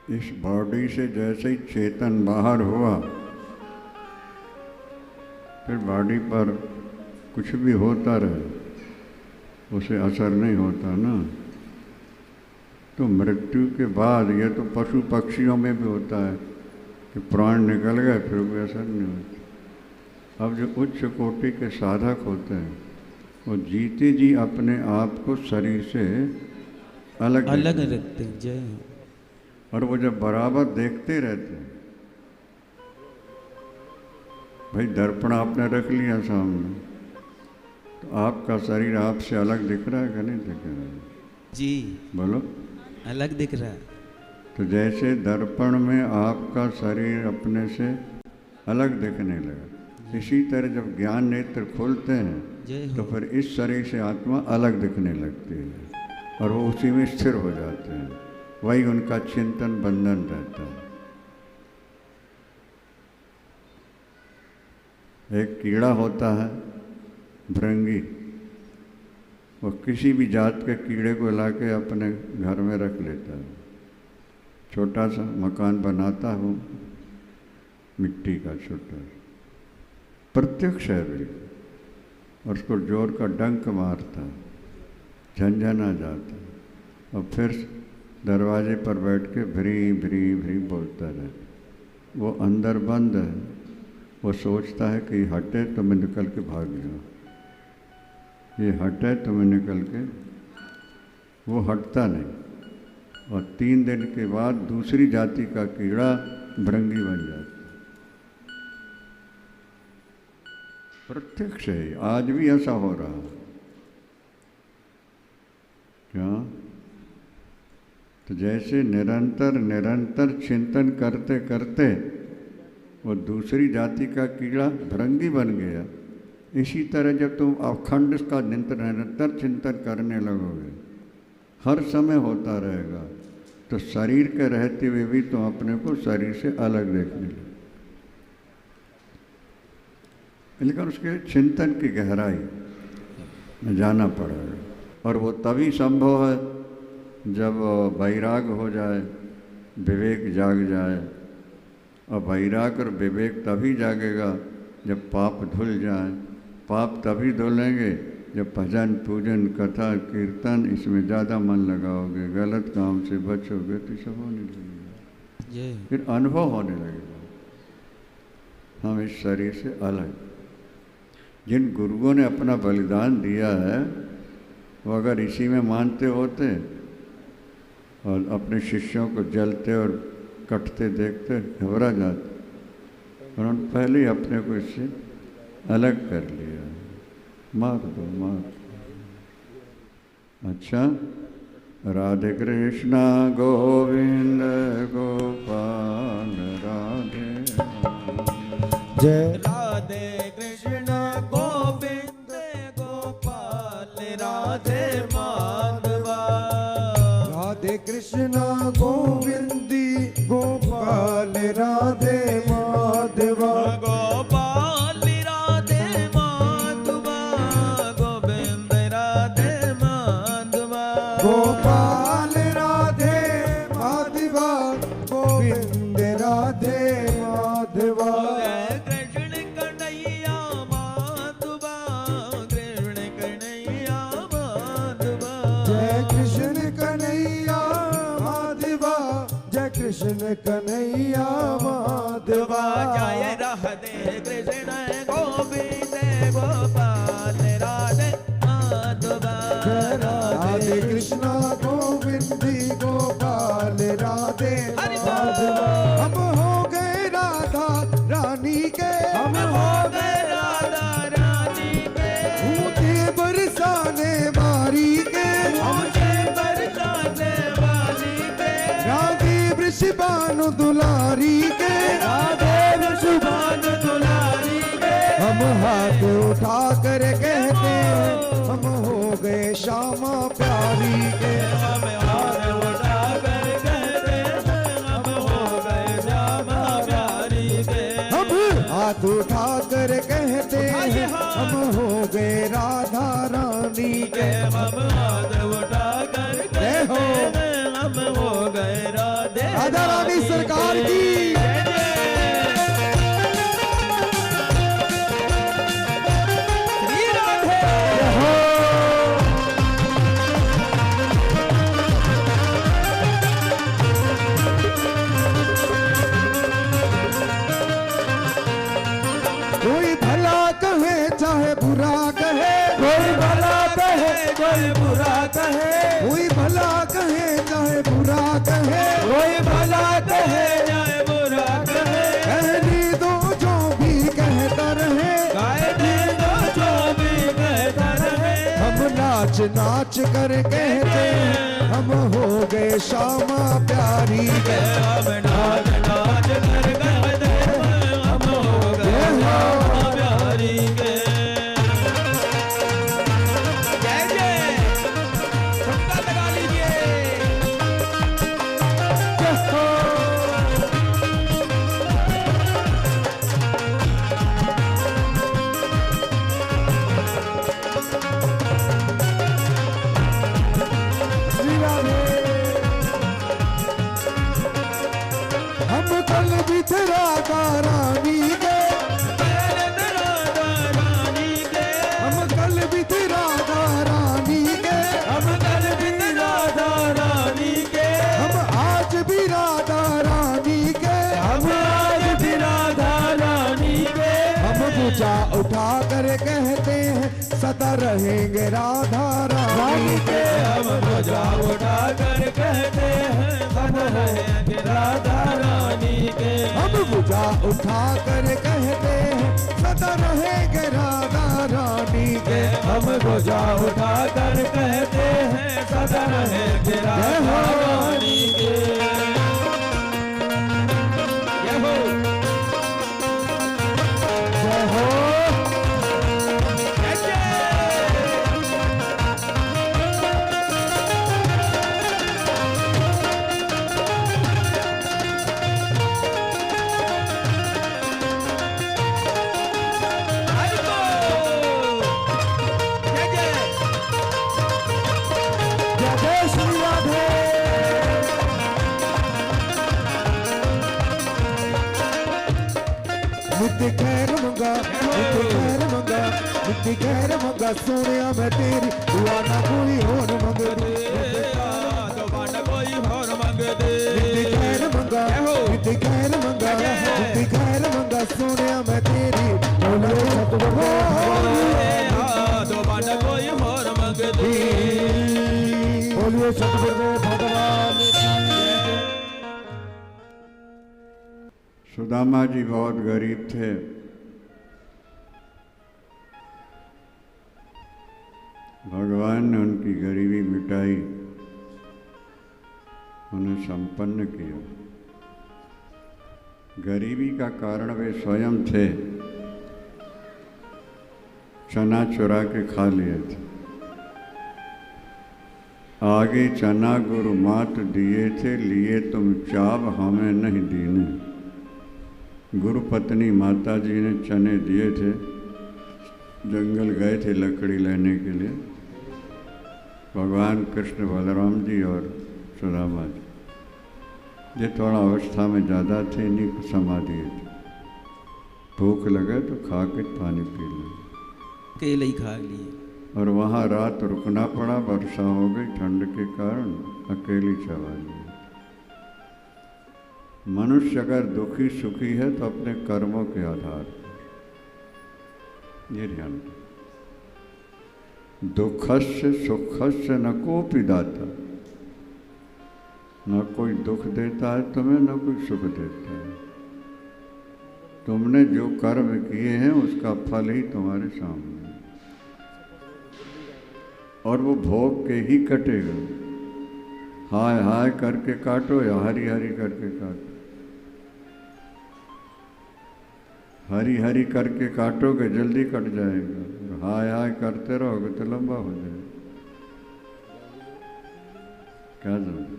इस बॉडी से जैसे ही चेतन बाहर हुआ, फिर बॉडी पर कुछ भी होता रहे, उसे असर नहीं होता ना। तो मृत्यु के बाद यह तो पशु पक्षियों में भी होता है कि प्राण निकल गए फिर कोई असर नहीं होता। अब जो उच्च कोटि के साधक होते हैं वो जीते जी अपने आप को शरीर से अलग अलग देखते हैं। रखते हैं। जय हो। और वो जब बराबर देखते रहते हैं, भाई दर्पण आपने रख लिया सामने, तो आपका शरीर आपसे अलग दिख रहा है कि नहीं दिख रहा है? जी बोलो। अलग दिख रहा है। तो जैसे दर्पण में आपका शरीर अपने से अलग दिखने लगा, इसी तरह जब ज्ञान नेत्र खोलते हैं जय तो हो। फिर इस शरीर से आत्मा अलग दिखने लगती है और वो उसी में स्थिर हो जाते हैं। वही उनका चिंतन बंधन रहता है। एक कीड़ा होता है भृंगी, वो किसी भी जात के कीड़े को लाके अपने घर में रख लेता है। छोटा सा मकान बनाता हूँ मिट्टी का छोटा, प्रत्यक्ष है बिल्कुल, और उसको जोर का डंक मारता है, झंझना जाता है और फिर दरवाजे पर बैठ के भरी भरी भरी बोलता रहता। वो अंदर बंद है, वो सोचता है कि हटे तो मैं निकल के भाग जाऊँ, ये हटे तो मैं निकल के, वो हटता नहीं। और 3 दिन के बाद दूसरी जाति का कीड़ा भृंगी बन जाता। प्रत्यक्ष है, आज भी ऐसा हो रहा है। क्या? तो जैसे निरंतर निरंतर चिंतन करते करते वो दूसरी जाति का कीड़ा भृंगी बन गया, इसी तरह जब तुम अखंड का निरंतर चिंतन करने लगोगे, हर समय होता रहेगा, तो शरीर के रहते हुए भी तुम अपने को शरीर से अलग देखने लगोगे। लेकिन उसके चिंतन की गहराई में जाना पड़ेगा, और वो तभी संभव है जब वैराग हो जाए, विवेक जाग जाए। और वैराग और विवेक तभी जागेगा जब पाप धुल जाए। पाप तभी धुलेंगे जब भजन पूजन कथा कीर्तन इसमें ज़्यादा मन लगाओगे, गलत काम से बचोगे तो सब होने लगेगा। जय हो। फिर अनुभव होने लगेगा हम इस शरीर से अलग। जिन गुरुओं ने अपना बलिदान दिया है वो अगर इसी में मानते होते और अपने शिष्यों को जलते और कटते देखते घबरा जाते, उन्होंने पहले ही अपने को इससे अलग कर लिया। मार दो, मार दो। अच्छा, राधे कृष्णा गोविंद गोपाल राधे जय राधे कृष्ण गोविंद गोपाल राधे माधवा। राधे कृष्ण गोविंदी गोपाल राधे माधवा। गोपाल राधे माधवा, गोविंद राधे माधवा। गोपाल राधे माधवा गोविंद राधे माधवा। कृष्ण कन्हैया माधवा, कृष्ण कन्हैया माधवा। जय कृष्ण कन्हैया माधवा, जय कृष्ण कन्हैया माधवा। जय राधे कृष्ण गोविंद गोपाल राधे माधवा। जय राधे कृष्ण गोविंदी गोपाल दुलारी के, राधे वृषभान दुलारी के, हम हाथ उठा कर कहते हैं हम हो गए श्यामा प्यारी के। हम हाथ उठा कर कहते हैं हम हो गए श्यामा प्यारी के। हम हाथ उठा कर कहते हैं हम हो गए राधा रानी के। हम हाथ उठा कर कहते हैं हम हो गए राधे राधा रानी सरकार की। श्री राधे कोई भला कहे चाहे बुरा कहे, कोई भला कहे कोई बुरा कहे, कोई भला कहे चाहे बुरा कहे, कोई भला कहे चाहे बुरा कहे, कहने दो जो भी कहता रहे, कहने दो जो भी कहता रहे। हम नाच नाच कर कहते हैं हम हो गए श्यामा प्यारी के। हम नाच नाच कर कहते हैं हम हो गए श्यामा प्यारी के। जय जय सबका लगा लीजिए। श्री राधे। हम कल भी थे राधा रानी के, राधा रानी के, हम कल भी थे राधा रानी के, हम कल भी राधा रानी के, हम आज भी राधा रानी के। हम आज भी राधा रानी के। हम पूजा उठा कर कहते हैं सदा रहेंगे राधा रानी के। हम पूजा उठा कर कहते हैं हम रहेंगे राधा रानी के। हम पूजा उठा कर कहते हैं सदा रहेंगे राधा रानी के। हम पूजा उठा कर कहते हैं सदा रहेंगे राधा रानी के। जय हो जय हो। जय जय। हरि बोल। जय जय। जय जय श्री राधे। नित्य खैर मंगा, नित्य खैर मंगा, नित्य खैर मंगा सोनिया मैं तेरी दुआ ना कोई और मंगदी। दोबारा कोई और मंगदे। नित्य खैर मंगा, नित्य खैर मंगा, नित्य खैर मंगा सोनिया मैं तेरी बोले सतगुरु दोबारा कोई और मंगदे। बोलिए सतगुरु भगवान की। सुदामा जी बहुत गरीब थे। भगवान ने उनकी गरीबी मिटाई, उन्हें संपन्न किया। गरीबी का कारण वे स्वयं थे, चना चुरा के खा लिए थे। आगे चना गुरु मात दिए थे, लिए तुम चाव हमें नहीं दीने। गुरु पत्नी माता जी ने चने दिए थे, जंगल गए थे लकड़ी लेने के लिए। भगवान कृष्ण बलराम जी और सुदामा जी ये थोड़ा अवस्था में ज़्यादा थे, इन्हीं को समा दिए थे। भूख लगे तो खा के पानी पी लें। केले ही खा लिए। और वहाँ रात रुकना पड़ा, वर्षा हो गई ठंड के कारण, अकेली चबा ली। मनुष्य अगर दुखी सुखी है तो अपने कर्मों के आधार पर, ये ध्यान रखें। दुखस्य सुखस्य न कोपि दाता, न कोई दुख देता है तुम्हें, न कोई सुख देता है। तुमने जो कर्म किए हैं उसका फल ही तुम्हारे सामने है, और वो भोग के ही कटेगा। हाय हाय करके काटो या हरी हरी करके काटो। हरी हरी करके काटोगे जल्दी कट जाएगा, हाय हाय करते रहोगे तो लंबा हो जाएगा। क्या जरूरत?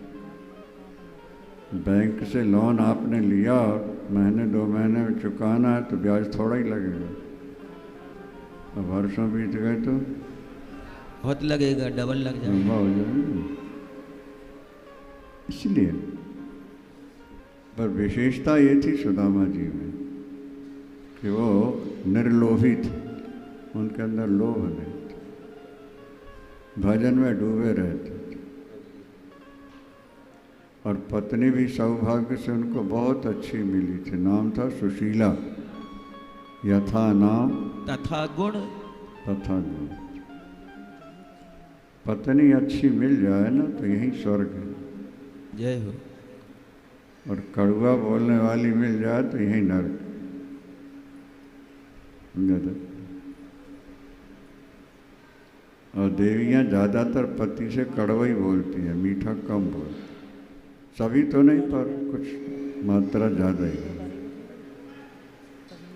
बैंक से लोन आपने लिया और महीने 2 महीने में चुकाना है तो ब्याज थोड़ा ही लगेगा। अब वर्षों बीत गए तो बहुत लगेगा, डबल लग लंबा जाएगा। हो जाएगा। इसलिए पर विशेषता ये थी सुदामा जी में कि वो निर्लोभी थे, उनके अंदर लोभ नहीं था, भजन में डूबे रहते थे। और पत्नी भी सौभाग्य से उनको बहुत अच्छी मिली थी, नाम था सुशीला। यथा नाम तथा गुण तथा गुण। पत्नी अच्छी मिल जाए ना तो यही स्वर्ग है, जय हो। और कड़वा बोलने वाली मिल जाए तो यही नरक। और देवियां ज़्यादातर पति से कड़वा ही बोलती हैं, मीठा कम बोलती। सभी तो नहीं पर कुछ मात्रा ज़्यादा ही है।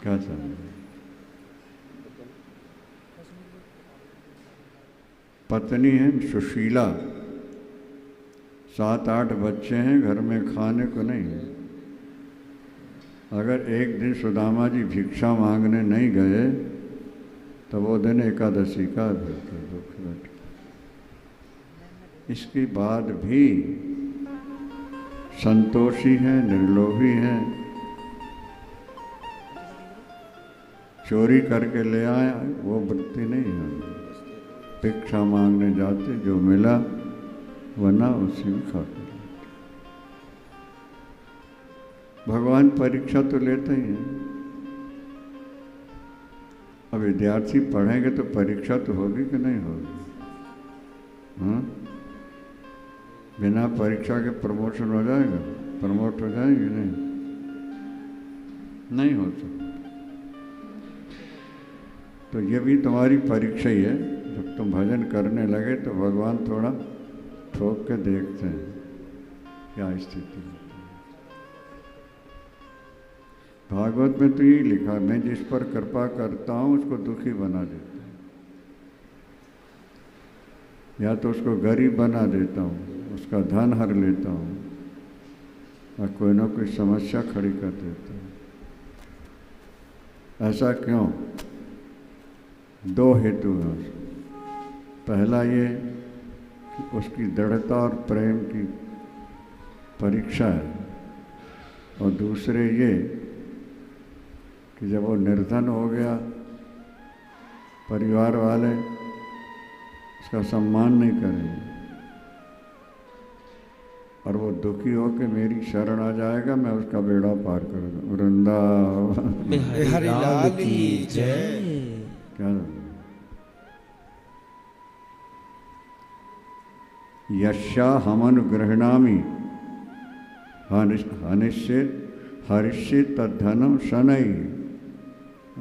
क्या समझ? पत्नी है सुशीला, 7-8 बच्चे हैं, घर में खाने को नहीं है। अगर एक दिन सुदामा जी भिक्षा मांगने नहीं गए तो वो दिन एकादशी का दुख घट। इसके बाद भी संतोषी हैं, निर्लोभी हैं, चोरी करके ले आए वो वृत्ति नहीं है। भिक्षा मांगने जाते, जो मिला वरना उसी में खाते। भगवान परीक्षा तो लेते ही हैं। अब विद्यार्थी पढ़ेंगे तो परीक्षा तो होगी कि नहीं होगी? हाँ, बिना परीक्षा के प्रमोशन हो जाएगा? प्रमोट हो जाएंगे? नहीं हो सकता। तो ये भी तुम्हारी परीक्षा ही है। जब तुम भजन करने लगे तो भगवान थोड़ा ठोक के देखते हैं क्या स्थिति है। भागवत में तो यही लिखा, मैं जिस पर कृपा करता हूँ उसको दुखी बना देता हूँ, या तो उसको गरीब बना देता हूँ, उसका धन हर लेता हूँ, और कोई ना कोई समस्या खड़ी कर देता हूँ। ऐसा क्यों? 2 हेतु हैं। पहला ये कि उसकी दृढ़ता और प्रेम की परीक्षा है, और दूसरे ये कि जब वो निर्धन हो गया, परिवार वाले उसका सम्मान नहीं करेंगे और वो दुखी हो के मेरी शरण आ जाएगा, मैं उसका बेड़ा पार करूँगा। वृंदावन बिहारी लाल की जय। क्या यशा हमनुगृह्णामि हनिष्ये हरिष्ये तद्धनम शनै।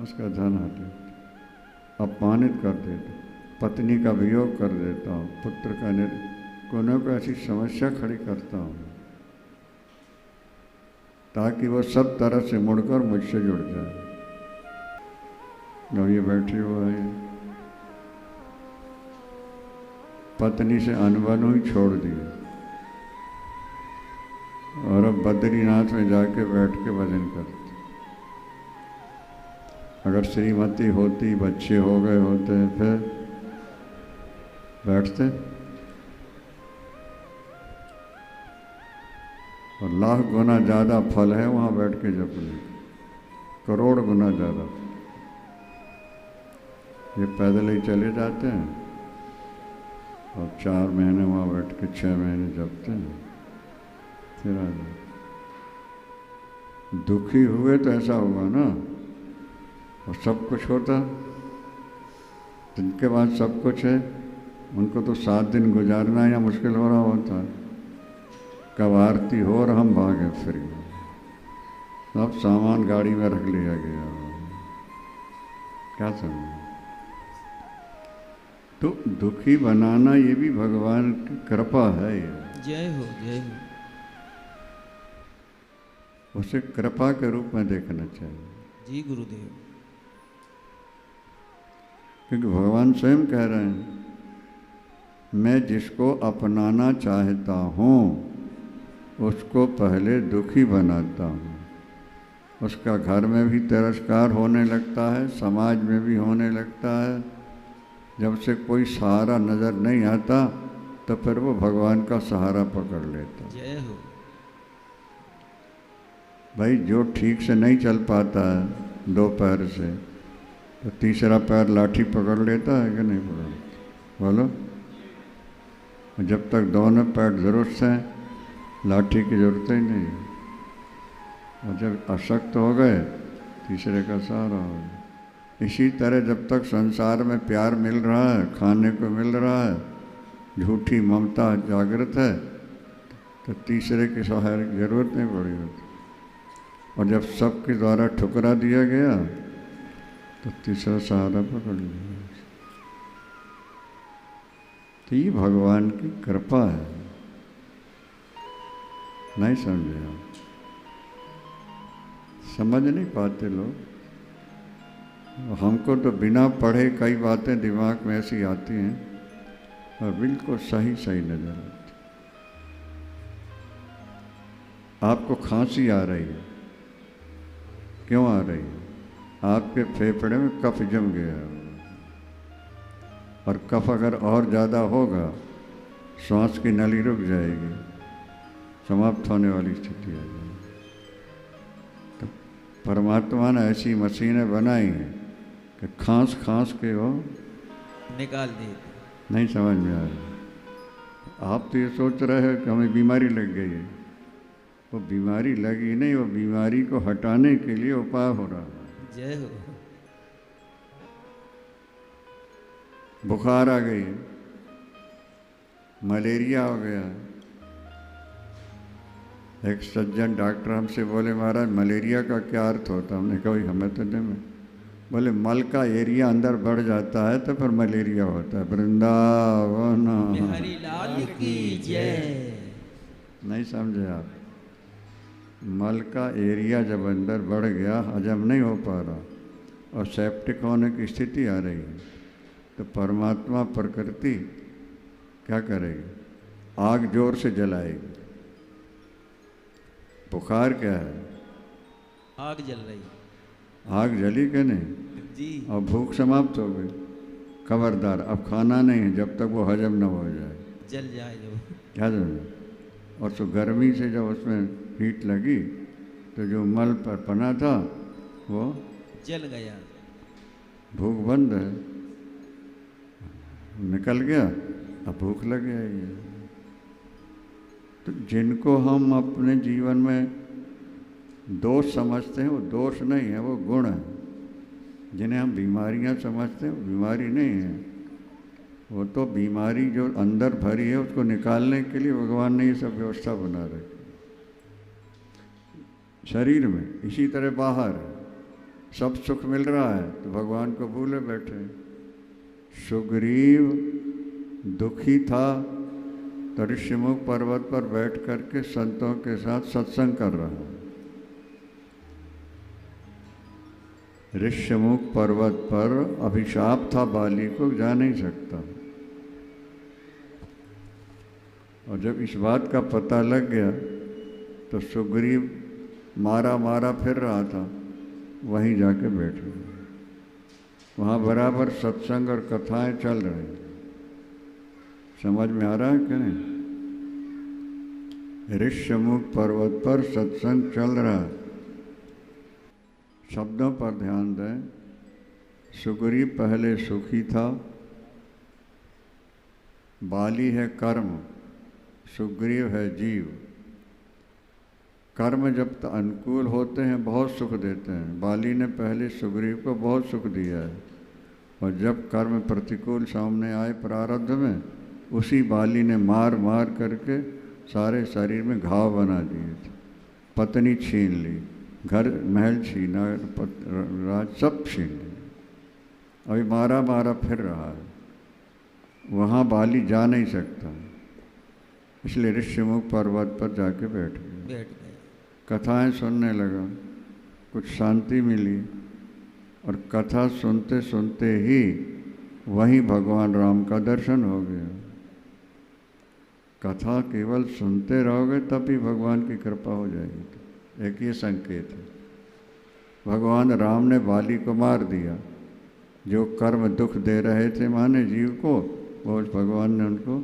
उसका धन हटे, अपमानित कर देता, पत्नी का वियोग कर देता हूँ, पुत्र का कोनों को ऐसी समस्या खड़ी करता हूँ ताकि वो सब तरह से मुड़कर मुझसे जुड़ जाए। जब ये बैठे हुए हैं, पत्नी से अनबन ही छोड़ दिए और अब बद्रीनाथ में जाके बैठ के भजन करते। अगर श्रीमती होती, बच्चे हो गए होते, फिर बैठते और लाख गुना ज़्यादा फल है वहाँ बैठ के जपने, करोड़ गुना ज़्यादा। ये पैदल ही चले जाते हैं और 4 महीने वहाँ बैठ के 6 महीने जपते हैं, फिर आ जाए। दुखी हुए तो ऐसा होगा ना, और सब कुछ होता, जिनके पास सब कुछ है उनको तो 7 दिन गुजारना या मुश्किल हो रहा होता है। कब आरती हो और हम भागे फ्री, सब सामान गाड़ी में रख लिया गया। क्या समझ? तो दुखी बनाना ये भी भगवान की कृपा है। ये जय हो, जय हो। उसे कृपा के रूप में देखना चाहिए। जी गुरुदेव। क्योंकि भगवान स्वयं कह रहे हैं, मैं जिसको अपनाना चाहता हूँ उसको पहले दुखी बनाता हूँ। उसका घर में भी तिरस्कार होने लगता है, समाज में भी होने लगता है। जब से कोई सहारा नज़र नहीं आता तो फिर वो भगवान का सहारा पकड़ लेता। जय हो। भाई जो ठीक से नहीं चल पाता है दो पैर से, तो तीसरा पैर लाठी पकड़ लेता है कि नहीं पकड़ता? बोलो। जब तक दोनों पैर दुरुस्त हैं लाठी की जरूरत ही नहीं। और जब अशक्त हो गए तीसरे का सहारा हो गया। इसी तरह जब तक संसार में प्यार मिल रहा है, खाने को मिल रहा है, झूठी ममता जागृत है, तो तीसरे के सहारे की जरूरत नहीं पड़ी होती। और जब सबके द्वारा ठुकरा दिया गया तो तीसरा सहारा पकड़ लिया। तो ये भगवान की कृपा है। नहीं समझे आप? समझ नहीं पाते लोग। हमको तो बिना पढ़े कई बातें दिमाग में ऐसी आती हैं और बिल्कुल सही सही नजर आती। आपको खांसी आ रही है, क्यों आ रही है? आपके फेफड़े में कफ जम गया है, और कफ अगर और ज़्यादा होगा सांस की नली रुक जाएगी, समाप्त होने वाली स्थिति आ जाएगी। तो परमात्मा ने ऐसी मशीनें बनाई हैं कि खांस खांस के वो निकाल दी। नहीं समझ में आ रहा। आप तो ये सोच रहे हो कि हमें बीमारी लग गई है। वो बीमारी लगी नहीं, वो बीमारी को हटाने के लिए उपाय हो रहा है। जय हो। बुखार आ गई, मलेरिया हो गया। एक सज्जन डॉक्टर हमसे बोले, महाराज मलेरिया का क्या अर्थ होता है? हमने कहा भाई हमें तो नहीं। बोले मल का एरिया अंदर बढ़ जाता है तो फिर मलेरिया होता है। वृंदावन बिहारी लाल की जय। नहीं समझे आप? मल का एरिया जब अंदर बढ़ गया, हजम नहीं हो पा रहा और सेप्टिक होने की स्थिति आ रही है, तो परमात्मा प्रकृति क्या करेगी? आग जोर से जलाएगी। बुखार क्या है? आग जल रही। आग जली कि नहीं? जी। और भूख समाप्त हो गई। खबरदार, अब खाना नहीं है जब तक वो हजम न हो जाए। जल जाए जो। क्या समझे? और तो गर्मी से जब उसमें हीट लगी तो जो मल पर पना था वो जल गया। भूख बंद है, निकल गया, अब भूख लग गई है। तो जिनको हम अपने जीवन में दोष समझते हैं वो दोष नहीं है, वो गुण है। जिन्हें हम बीमारियां समझते हैं वो बीमारी नहीं है, वो तो बीमारी जो अंदर भरी है उसको निकालने के लिए भगवान ने ये सब व्यवस्था बना रखी शरीर में। इसी तरह बाहर है, सब सुख मिल रहा है तो भगवान को भूले बैठे। सुग्रीव दुखी था तो ऋषिमुख पर्वत पर बैठ करके संतों के साथ सत्संग कर रहा है। ऋषिमुख पर्वत पर अभिशाप था, बाली को जा नहीं सकता। और जब इस बात का पता लग गया तो सुग्रीव मारा मारा फिर रहा था, वहीं जाके बैठ गया। वहाँ बराबर सत्संग और कथाएं चल रही। समझ में आ रहा है कि नहीं? ऋषिमुख पर्वत पर सत्संग चल रहा है। शब्दों पर ध्यान दें। सुग्रीव पहले सुखी था, बाली है कर्म, सुग्रीव है जीव। कर्म जब तक अनुकूल होते हैं बहुत सुख देते हैं। बाली ने पहले सुग्रीव को बहुत सुख दिया है, और जब कर्म प्रतिकूल सामने आए प्रारब्ध में, उसी बाली ने मार मार करके सारे शरीर में घाव बना दिए थे। पत्नी छीन ली, घर महल छीना, राज सब छीन लिया। अभी मारा मारा फिर रहा है। वहाँ बाली जा नहीं सकता, इसलिए ऋषिमुख पर्वत पर जाके बैठ गया। कथाएं सुनने लगा, कुछ शांति मिली। और कथा सुनते सुनते ही वहीं भगवान राम का दर्शन हो गया। कथा केवल सुनते रहोगे तब भी भगवान की कृपा हो जाएगी। एक ये संकेत है। भगवान राम ने बाली को मार दिया। जो कर्म दुख दे रहे थे माने जीव को, वो भगवान ने उनको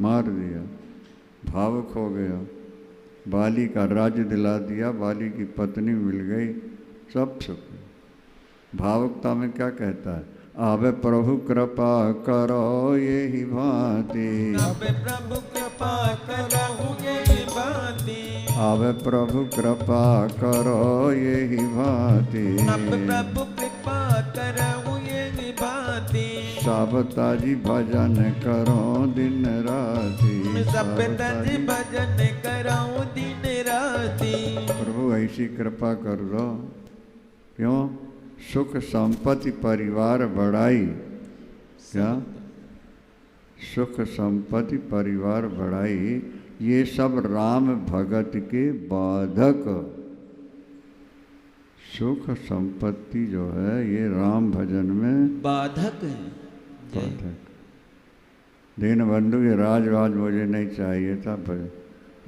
मार दिया। भावुक हो गया, बाली का राज्य दिला दिया, बाली की पत्नी मिल गई, सब सुख। भावुकता में क्या कहता है? आवे प्रभु कृपा करो ये ही भांति, आवे प्रभु कृपा करो ये ही भांति, आवे प्रभु कृपा करो ये ही भांति, आवे प्रभु कृपा करो ये ही भांति, साबता जी भजन करो दिन राति, सबता जी भजन करो दिन राति। प्रभु ऐसी कृपा कर दो। क्यों? सुख संपत्ति परिवार बढ़ाई। क्या? सुख संपत्ति परिवार बढ़ाई, ये सब राम भगत के बाधक। सुख संपत्ति जो है ये राम भजन में बाधक है। जय। बाधक। दीन बंधु ये राजवाज मुझे नहीं चाहिए था भजन।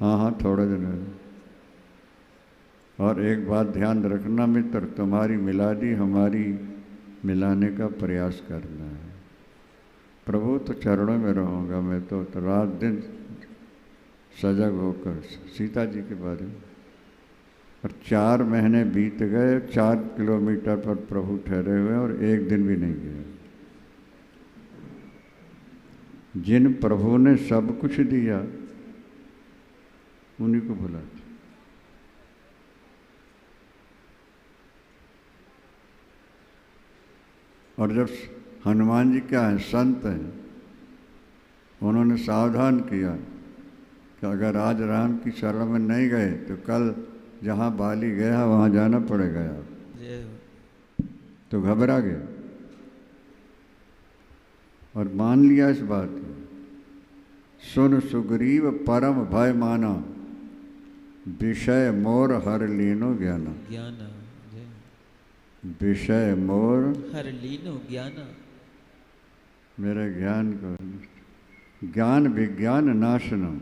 हाँ हाँ थोड़े दिन। और एक बात ध्यान रखना मित्र, तुम्हारी मिलादी हमारी मिलाने का प्रयास करना है। प्रभु तो चरणों में रहूँगा मैं तो रात दिन सजग होकर सीता जी के बारे में। और 4 महीने बीत गए, 4 किलोमीटर पर प्रभु ठहरे हुए और एक दिन भी नहीं गए। जिन प्रभु ने सब कुछ दिया उन्हीं को बुलाते। और जब हनुमान जी क्या हैं, संत हैं, उन्होंने सावधान किया कि अगर आज राम की शरण में नहीं गए तो कल जहाँ बाली गया वहाँ जाना पड़ेगा आप। जय हो। तो घबरा गए और मान लिया इस बात को। सुन सुग्रीव परम भय माना, विषय मोर हर लीनो ज्ञाना। ज्ञान। जय। विषय मोर हर लीनो ज्ञान। मेरे ज्ञान को, ज्ञान विज्ञान नाशनम।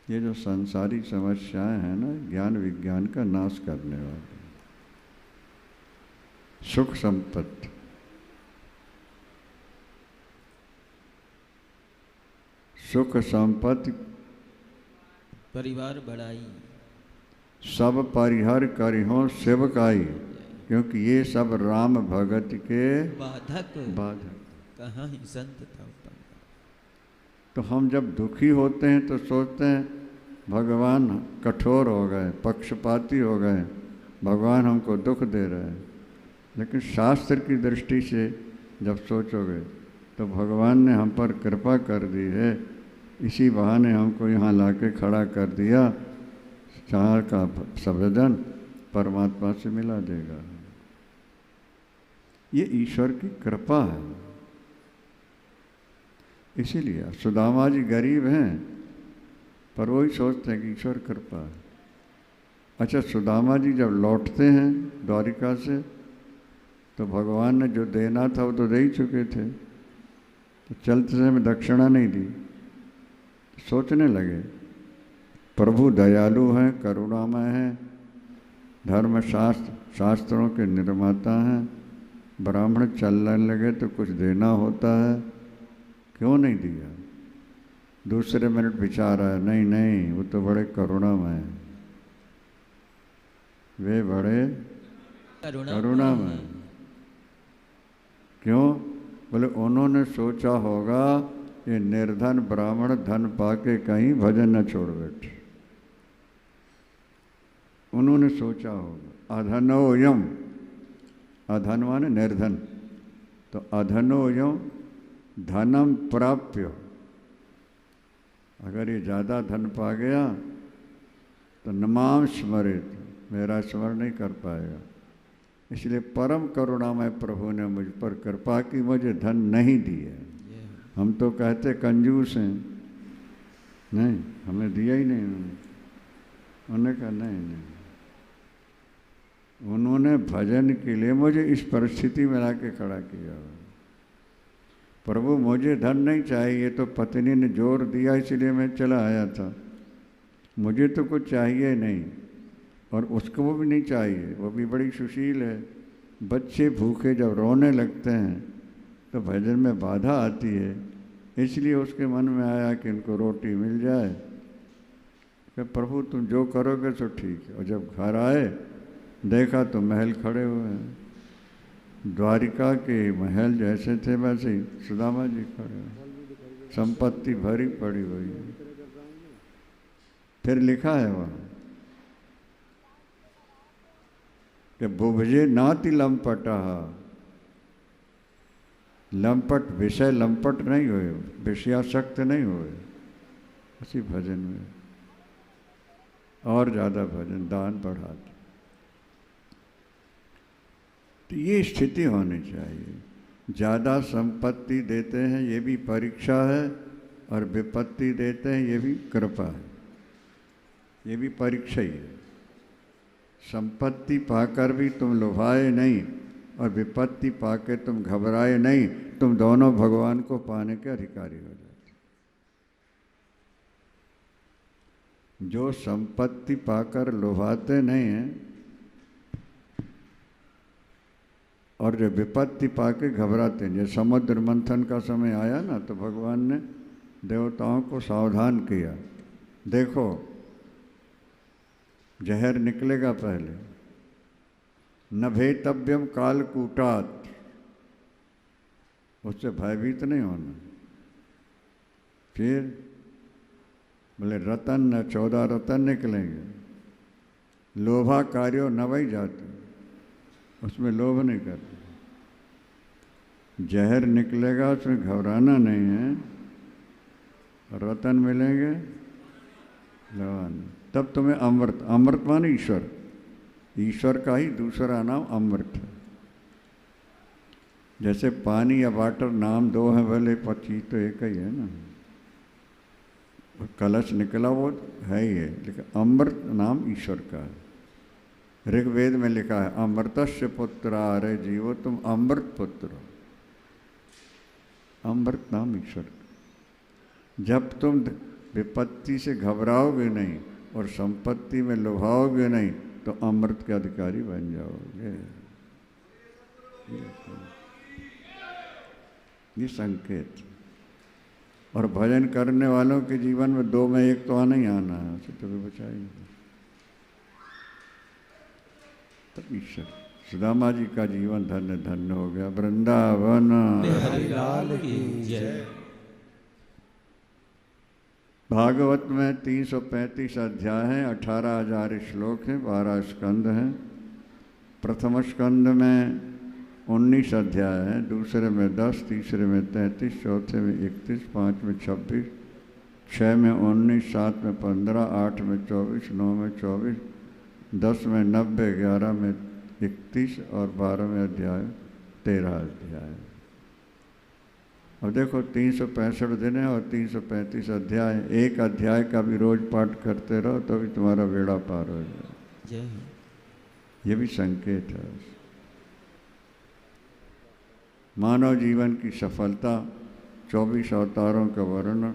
ये जो संसारी समस्याएं हैं ना, ज्ञान विज्ञान का नाश करने वाली। सुख संपत्ति, सुख संपत्ति परिवार बढ़ाई, सब परिहर करिहो सेवकाई, क्योंकि ये सब राम भगत के बाधक। बाधक। कहाँ ही संत था। तो हम जब दुखी होते हैं तो सोचते हैं भगवान कठोर हो गए, पक्षपाती हो गए, भगवान हमको दुख दे रहे हैं। लेकिन शास्त्र की दृष्टि से जब सोचोगे तो भगवान ने हम पर कृपा कर दी है, इसी बहाने हमको यहाँ लाके खड़ा कर दिया, चार का संवेदन परमात्मा से मिला देगा। ये ईश्वर की कृपा है। इसीलिए सुदामा जी गरीब हैं पर वही सोचते हैं कि ईश्वर कृपा है। अच्छा, सुदामा जी जब लौटते हैं द्वारिका से तो भगवान ने जो देना था वो तो दे ही चुके थे, तो चलते समय दक्षिणा नहीं दी। सोचने लगे प्रभु दयालु हैं, करुणामय हैं, शास्त्रों के निर्माता हैं, ब्राह्मण चलने लगे तो कुछ देना होता है, क्यों नहीं दिया? दूसरे मिनट विचार आया, नहीं नहीं वो तो बड़े करुणामय हैं, वे बड़े करुणामय। क्यों? बोले उन्होंने सोचा होगा ये निर्धन ब्राह्मण धन पाके कहीं भजन न छोड़ बैठे। उन्होंने सोचा होगा अधनोयम, अधन माने निर्धन, तो अधनोयम धनम प्राप्य, अगर ये ज़्यादा धन पा गया तो नमाम स्मरित, मेरा स्मरण नहीं कर पाएगा। इसलिए परम करुणामय प्रभु ने मुझ पर कृपा की, मुझे धन नहीं दिया। हम तो कहते कंजूस हैं, नहीं हमें दिया ही नहीं उन्होंने। उन्होंने कहा नहीं नहीं, उन्होंने भजन के लिए मुझे इस परिस्थिति में ला के खड़ा किया। प्रभु मुझे धन नहीं चाहिए, तो पत्नी ने जोर दिया इसलिए मैं चला आया था। मुझे तो कुछ चाहिए नहीं, और उसको वो भी नहीं चाहिए, वो भी बड़ी सुशील है। बच्चे भूखे जब रोने लगते हैं तो भजन में बाधा आती है, इसलिए उसके मन में आया कि इनको रोटी मिल जाए। कि प्रभु तुम जो करोगे तो ठीक है। और जब घर आए देखा तो महल खड़े हुए हैं। द्वारिका के महल जैसे थे वैसे ही सुदामा जी खड़े हैं, संपत्ति भरी पड़ी हुई है। फिर लिखा है वहाँ कि बुभजे नाति लंपटा, लंपट विषय लंपट नहीं हुए, विषयासक्त नहीं हुए उसी भजन में। और ज़्यादा भजन दान बढ़ाते। तो ये स्थिति होनी चाहिए। ज़्यादा संपत्ति देते हैं ये भी परीक्षा है, और विपत्ति देते हैं ये भी कृपा है, ये भी परीक्षा ही है। संपत्ति पाकर भी तुम लुभाए नहीं, और विपत्ति पाकर तुम घबराए नहीं, तुम दोनों भगवान को पाने के अधिकारी हो जाते। जो संपत्ति पाकर लुभाते नहीं हैं और जो विपत्ति पाके घबराते हैं। जैसे समुद्र मंथन का समय आया ना, तो भगवान ने देवताओं को सावधान किया, देखो जहर निकलेगा पहले, न भेतव्यम कालकूटात, उससे भयभीत नहीं होना। फिर बोले रतन न 14 रतन निकलेंगे, लोभा कार्यो न वही जाते, उसमें लोभ नहीं करते। जहर निकलेगा उसमें घबराना नहीं है, रतन मिलेंगे लवान, तब तुम्हें अमृत, अमृत माने ईश्वर, ईश्वर का ही दूसरा नाम अमृत है। जैसे पानी या वाटर नाम दो हैं, भले पर चीज तो एक ही है ना। कलश निकला वो है ही है, लेकिन अमृत नाम ईश्वर का है। ऋग्वेद में लिखा है अमृतस्य पुत्र, अरे जीवो तुम अमृत पुत्र हो। अमृत नाम ईश्वर का। जब तुम विपत्ति से घबराओगे नहीं और संपत्ति में लुभाओगे नहीं, तो अमृत के अधिकारी बन जाओगे। ये संकेत। और भजन करने वालों के जीवन में 2 में 1 तो आना ही आना है, उसे तो भी बचाएंगे। तो ईश्वर सुदामा जी का जीवन धन्य धन्य हो गया। वृंदावन बिहारी लाल की जय। भागवत में 335 अध्याय हैं, 18,000 श्लोक हैं, 12 स्कंद हैं। प्रथम स्कंद में 19 अध्याय हैं, दूसरे में 10, तीसरे में 33, चौथे में 31, 5 में 26, 6 में 19, 7 में 15, 8 में 24, 9 में 24, 10 में 90, 11 में 31 और 12 में अध्याय 13 अध्याय। अब देखो 365 दिन है और 335 अध्याय। एक अध्याय का भी रोज पाठ करते रहो तो भी तुम्हारा बेड़ा पार हो जाए। ये भी संकेत है। मानव जीवन की सफलता, 24 अवतारों का वर्णन,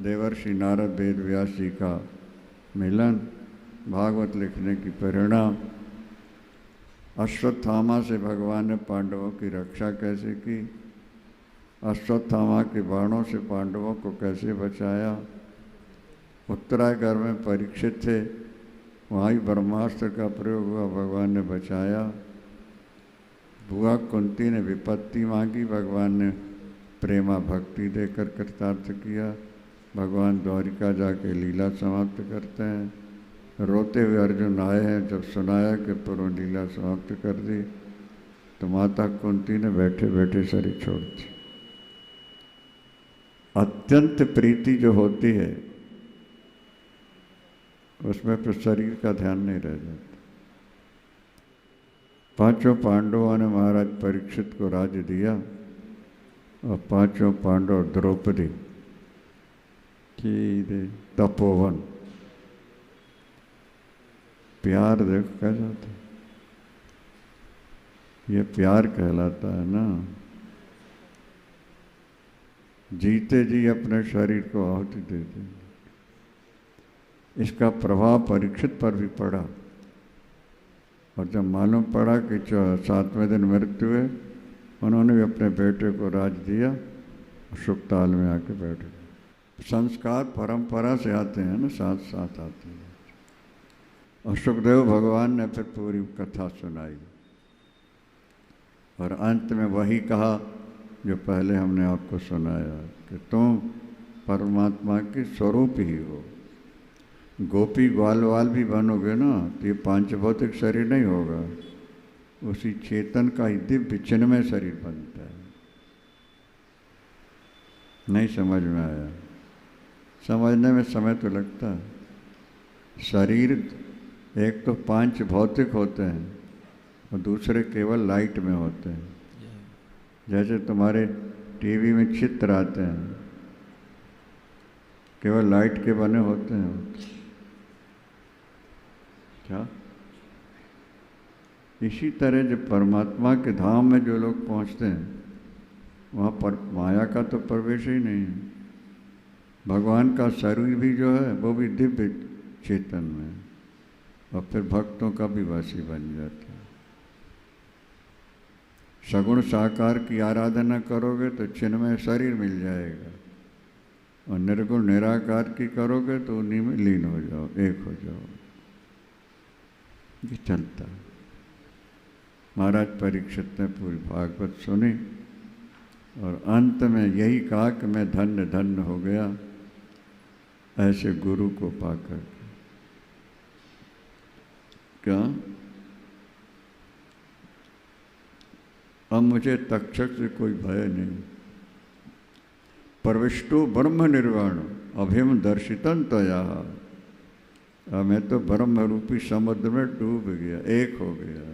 देवर्षि नारद वेद व्यास जी का मिलन, भागवत लिखने की प्रेरणा, अश्वत्थामा से भगवान ने पांडवों की रक्षा कैसे की, अश्वत्थामा के बाणों से पांडवों को कैसे बचाया, उत्तरायगढ़ में परीक्षित थे, वहाँ ही ब्रह्मास्त्र का प्रयोग हुआ, भगवान ने बचाया। बुआ कुंती ने विपत्ति मांगी, भगवान ने प्रेमा भक्ति देकर कृतार्थ किया। भगवान द्वारिका जाके लीला समाप्त करते हैं। रोते हुए अर्जुन आए हैं, जब सुनाया कि पूर्ण लीला समाप्त कर दी, तो माता कुंती ने बैठे बैठे शरीर छोड़ दी। अत्यंत प्रीति जो होती है उसमें फिर शरीर का ध्यान नहीं रह जाता। 5 पांडवों ने महाराज परीक्षित को राज्य दिया और 5 पांडव द्रौपदी की तपोवन। प्यार देखो कैसा था। ये प्यार कहलाता है ना। जीते जी अपने शरीर को आहुति दे दे। इसका प्रभाव परीक्षित पर भी पड़ा, और जब मालूम पड़ा कि 7वें दिन मृत्यु है, उन्होंने भी अपने बेटे को राज दिया और सुखताल में आके बैठ गए। संस्कार परंपरा से आते हैं ना, साथ साथ आते हैं। और सुखदेव भगवान ने फिर पूरी कथा सुनाई और अंत में वही कहा जो पहले हमने आपको सुनाया कि तुम परमात्मा के स्वरूप ही हो। गोपी ग्वालवाल भी बनोगे ना तो ये पांच भौतिक शरीर नहीं होगा, उसी चेतन का ही दिव्य चिन्मय शरीर बनता है। नहीं समझ में आया? समझने में समय तो लगता है। शरीर एक तो पांच भौतिक होते हैं और दूसरे केवल लाइट में होते हैं। जैसे तुम्हारे टीवी में चित्र आते हैं, केवल लाइट के बने होते हैं क्या? इसी तरह जब परमात्मा के धाम में जो लोग पहुंचते हैं, वहाँ पर माया का तो प्रवेश ही नहीं है। भगवान का शरीर भी जो है वो भी दिव्य चेतन में, और फिर भक्तों का भी वासी बन जाता है। सगुण साकार की आराधना करोगे तो चिन्मय शरीर मिल जाएगा, और निर्गुण निराकार की करोगे तो उन्हीं में लीन हो जाओ, एक हो जाओ। ये चलता है। महाराज परीक्षित ने पूरी भागवत सुनी और अंत में यही कहा कि मैं धन्य धन्य हो गया ऐसे गुरु को पाकर। क्या अब मुझे तक्षक से कोई भय नहीं। प्रविष्टो ब्रह्म निर्वाण अभिम दर्शितन तया। अब मैं तो ब्रह्म रूपी समुद्र में डूब गया, एक हो गया,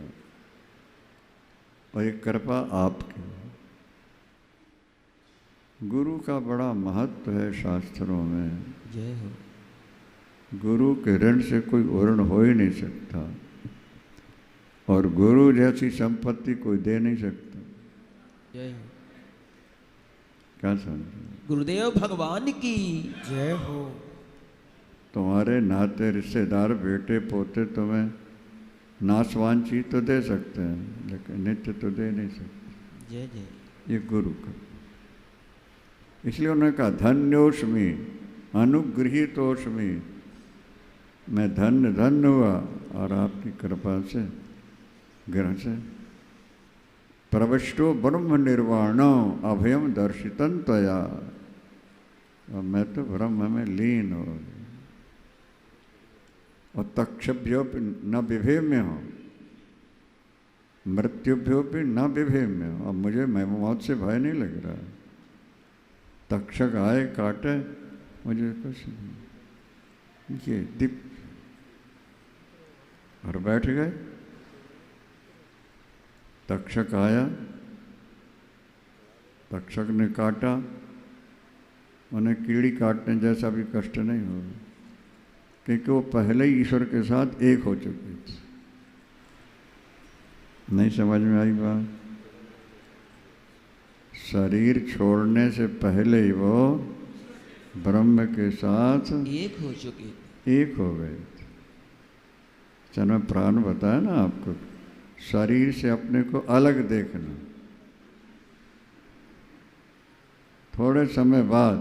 और ये कृपा आपकी। गुरु का बड़ा महत्व है शास्त्रों में। जय हो। गुरु के ऋण से कोई ऋण हो ही नहीं सकता, और गुरु जैसी संपत्ति कोई दे नहीं सकता। जय हो। क्या समझे? गुरुदेव भगवान की जय हो। तुम्हारे नाते रिश्तेदार बेटे पोते तुम्हें नाशवान चीज तो दे सकते हैं, लेकिन नित्य तो दे नहीं सकते। जय जय। ये गुरु का। इसलिए उन्होंने कहा धन्योष्मी अनुगृहीतोष्मी। मैं धन्य धन्य हुआ और आपकी कृपा से ग्रह से। प्रविष्टो ब्रह्म निर्वाणो अभयम दर्शितन तया। और मैं तो ब्रह्म में लीन हो, और तक्षभ्यो न विभेम्य हो, मृत्युभ्यो भी न विभेम्य हो। अब मुझे मौत से भय नहीं लग रहा। तक्षक आए काटे मुझे कुछ नहीं, ये दीप और बैठ गए। तक्षक आया, तक्षक ने काटा, उन्हें कीड़ी काटने जैसा भी कष्ट नहीं होगा, क्योंकि वो पहले ही ईश्वर के साथ एक हो चुके थे। नहीं समझ में आई बात? शरीर छोड़ने से पहले ही वो ब्रह्म के साथ एक हो चुके थे। एक हो गए थे। चल मैं प्राण बताया ना आपको, शरीर से अपने को अलग देखना। थोड़े समय बाद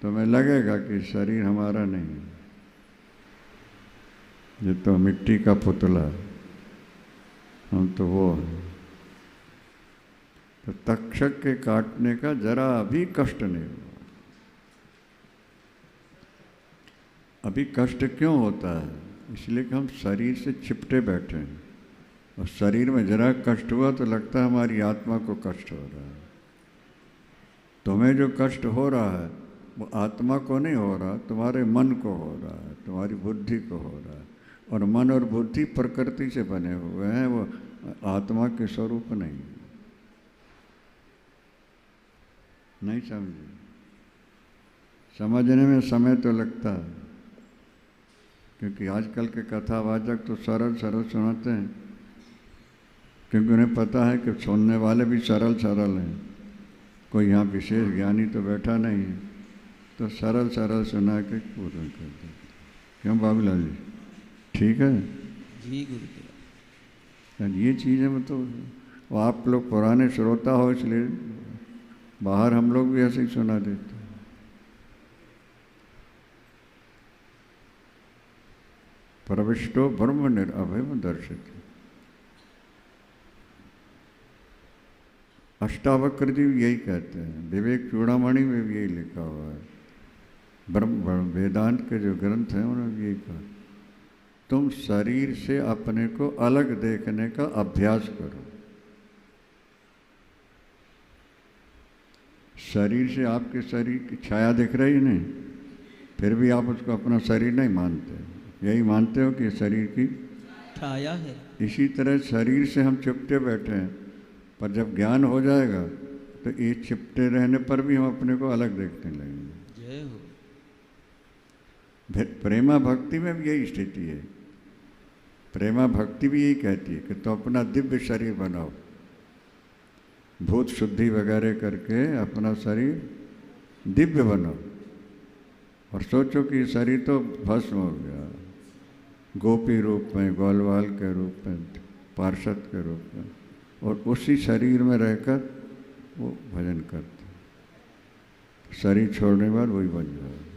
तुम्हें लगेगा कि शरीर हमारा नहीं है, ये तो मिट्टी का पुतला है, हम तो वो है। तो तक्षक के काटने का जरा भी कष्ट नहीं हुआ। अभी कष्ट क्यों होता है? इसलिए कि हम शरीर से चिपटे बैठे हैं, और शरीर में जरा कष्ट हुआ तो लगता है हमारी आत्मा को कष्ट हो रहा है। तुम्हें जो कष्ट हो रहा है वो आत्मा को नहीं हो रहा, तुम्हारे मन को हो रहा है, तुम्हारी बुद्धि को हो रहा है। और मन और बुद्धि प्रकृति से बने हुए हैं, वो आत्मा के स्वरूप नहीं। नहीं समझे? समझने में समय तो लगता है, क्योंकि आजकल के कथावाचक तो सरल सरल सुनाते हैं, क्योंकि उन्हें पता है कि सुनने वाले भी सरल सरल हैं, कोई यहाँ विशेष ज्ञानी तो बैठा नहीं है, तो सरल सरल सुना के पूर्ण कर देते। क्यों बाबूलाल जी, ठीक है जी गुरुदेव। ये चीज़ें में तो आप लोग पुराने श्रोता हो, इसलिए बाहर हम लोग भी ऐसे ही सुना देते हैं। प्रविष्टो ब्रह्म निरअभयम दर्शित। अष्टावक्र जी यही कहते हैं, विवेक चूड़ामणि में भी यही लिखा हुआ है, ब्रह्म वेदांत के जो ग्रंथ हैं उन्होंने भी यही कहा, तुम शरीर से अपने को अलग देखने का अभ्यास करो। शरीर से आपके शरीर की छाया दिख रही नहीं, फिर भी आप उसको अपना शरीर नहीं मानते, यही मानते हो कि शरीर की छाया है। इसी तरह शरीर से हम चिपटे बैठे हैं, पर जब ज्ञान हो जाएगा तो ये चिपटे रहने पर भी हम अपने को अलग देखने लगेंगे। जय हो। प्रेमा भक्ति में भी यही स्थिति है। प्रेमा भक्ति भी यही कहती है कि तो अपना दिव्य शरीर बनाओ, भूत शुद्धि वगैरह करके अपना शरीर दिव्य बनाओ, और सोचो कि शरीर तो भस्म हो गया, गोपी रूप में, ग्वालवाल के रूप में, पार्षद के रूप में, और उसी शरीर में रहकर वो भजन करते। शरीर छोड़ने के बाद वही बन जाओगे,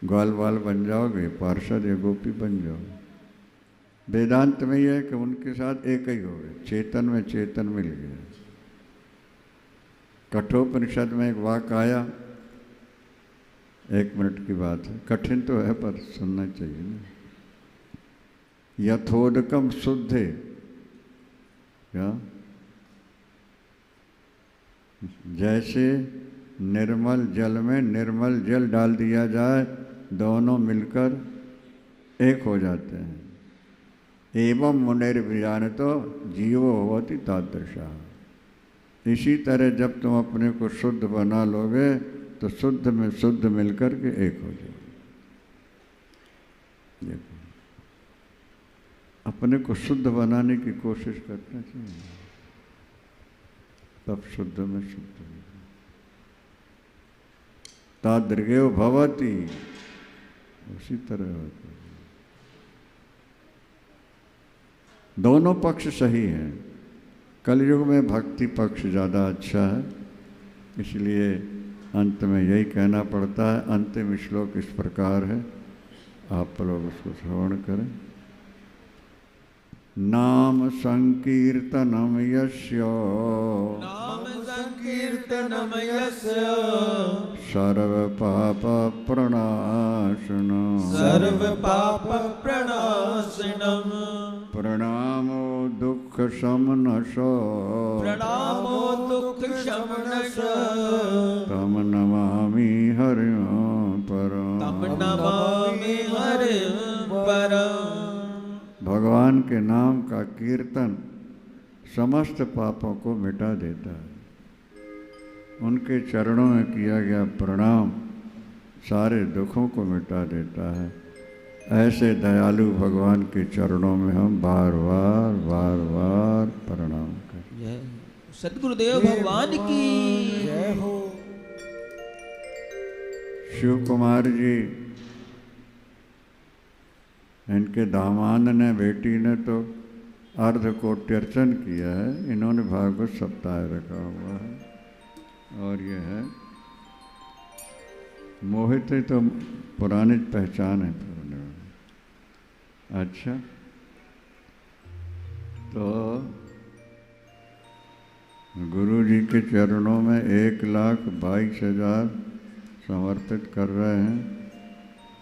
ग्वालवाल बन जाओगे, पार्षद या गोपी बन जाओगे। वेदांत में यह है कि उनके साथ एक ही हो गए, चेतन में चेतन मिल गया। कठोपनिषद में एक वाक्य आया, 1 मिनट की बात है, कठिन तो है पर सुनना चाहिए ना। यथोदकम शुद्धे, क्या? जैसे निर्मल जल में निर्मल जल डाल दिया जाए, दोनों मिलकर एक हो जाते हैं। एवं मुनिर्विजान तो जीवो होती तादृशा। इसी तरह जब तुम अपने को शुद्ध बना लोगे तो शुद्ध में शुद्ध मिलकर के एक हो जाओगे। देखो, अपने को शुद्ध बनाने की कोशिश करना चाहिए, तब शुद्ध में शुद्ध तादृगेव भवति, उसी तरह होता है। दोनों पक्ष सही हैं। कलयुग में भक्ति पक्ष ज़्यादा अच्छा है, इसलिए अंत में यही कहना पड़ता है। अंतिम श्लोक इस प्रकार है, आप लोग उसको श्रवण करें। नाम संकीर्तनम यस्य, नाम संकीर्तनम यस्य, सर्व पाप प्रणाशनम, सर्व पाप प्रणाशनम, प्रणामो दुख शमनश, प्रणामो दुख शमनश, तम नमामि हरिं परम, तम नमामि हरिं परम। भगवान के नाम का कीर्तन समस्त पापों को मिटा देता है। उनके चरणों में किया गया प्रणाम सारे दुखों को मिटा देता है। ऐसे दयालु भगवान के चरणों में हम बार बार बार बार प्रणाम करें। जय सद्गुरुदेव भगवान की जय हो। शिव कुमार जी, इनके दामाद ने, बेटी ने तो अर्धकोट्यर्चन किया है, इन्होंने भागवत सप्ताह रखा हुआ है। और ये है मोहित है तो पुरानी पहचान है पुराने। अच्छा, तो गुरु जी के चरणों में 1,22,000 समर्पित कर रहे हैं।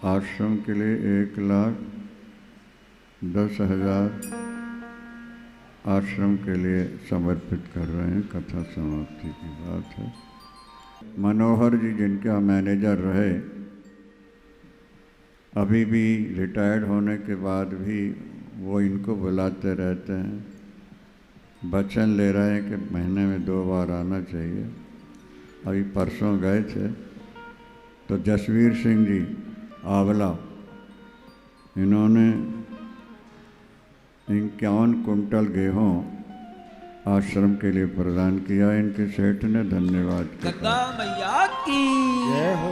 आश्रम के लिए 1,10,000 आश्रम के लिए समर्पित कर रहे हैं। कथा समाप्ति की बात है। मनोहर जी, जिनका मैनेजर रहे, अभी भी रिटायर्ड होने के बाद भी वो इनको बुलाते रहते हैं, वचन ले रहे हैं कि महीने में 2 बार आना चाहिए। अभी परसों गए थे तो जसवीर सिंह जी आंवला, इन्होंने 51 कुंटल गेहूं आश्रम के लिए प्रदान किया इनके सेठ ने। धन्यवाद। गंगा मैया की जय हो।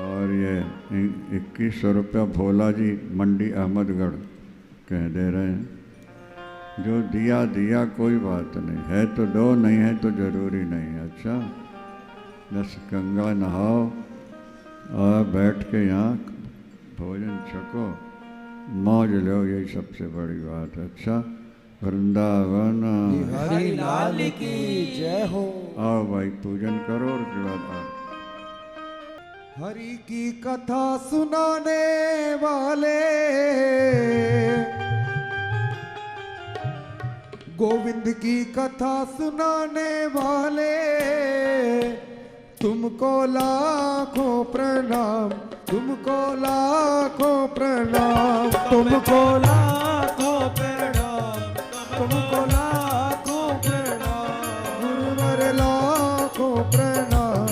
और ये 2100 रुपया भोला जी मंडी अहमदगढ़ कह दे रहे हैं। जो दिया दिया, कोई बात नहीं है तो दो, नहीं है तो जरूरी नहीं। अच्छा, बस गंगा नहाओ और बैठ के यहाँ भोजन छको, मौज लो, यही सबसे बड़ी बात है। अच्छा, वृंदावन हरि लाल की जय हो। आओ भाई, पूजन करो और उसके बाद आओ। हरि की कथा सुनाने वाले, गोविंद की कथा सुनाने वाले, तुमको लाखों प्रणाम, तुमको लाखों प्रणाम, तुमको लाखों प्रणाम, तुमको लाखों प्रणाम, गुरुवर लाखों प्रणाम,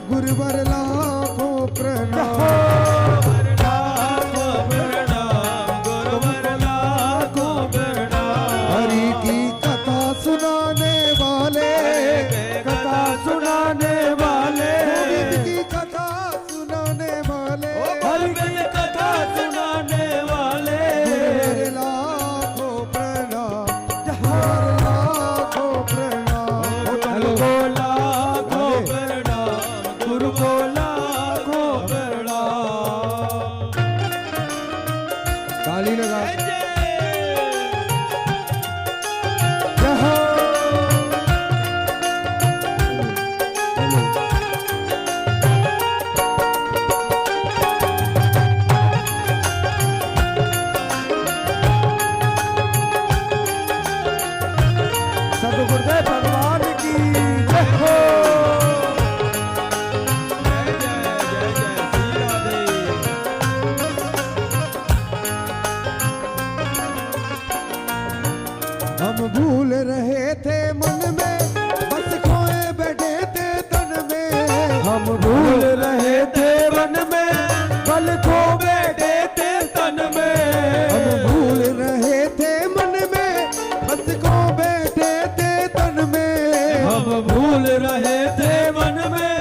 गुरुवर लाखों प्रणाम, लाखों प्रणाम, गुरुवर लाखों प्रणाम। हरि की कथा सुनाने वाले, कथा सुनाने वाले, गोविंद की कथा सुनाने वाले, हरि की कथा सुनाने वाले, गुरुवर लाखों प्रणाम, गुरुवर लाखों प्रणाम। गुरु को लाखों प्रणाम, गुरु को लाखों प्रणाम। ताली लगा। जय जय हो। सतगुरुदेव भगवान की जय हो। जय जय श्री राधे। हम भूल रहे थे मन में, बस खोए बैठे थे तन में। हम भूल रहे थे मन में, बल खो बैठे थे तन में। हम भूल रहे थे मन में, बस खो बैठे थे तन में। हम भूल रहे थे मन में,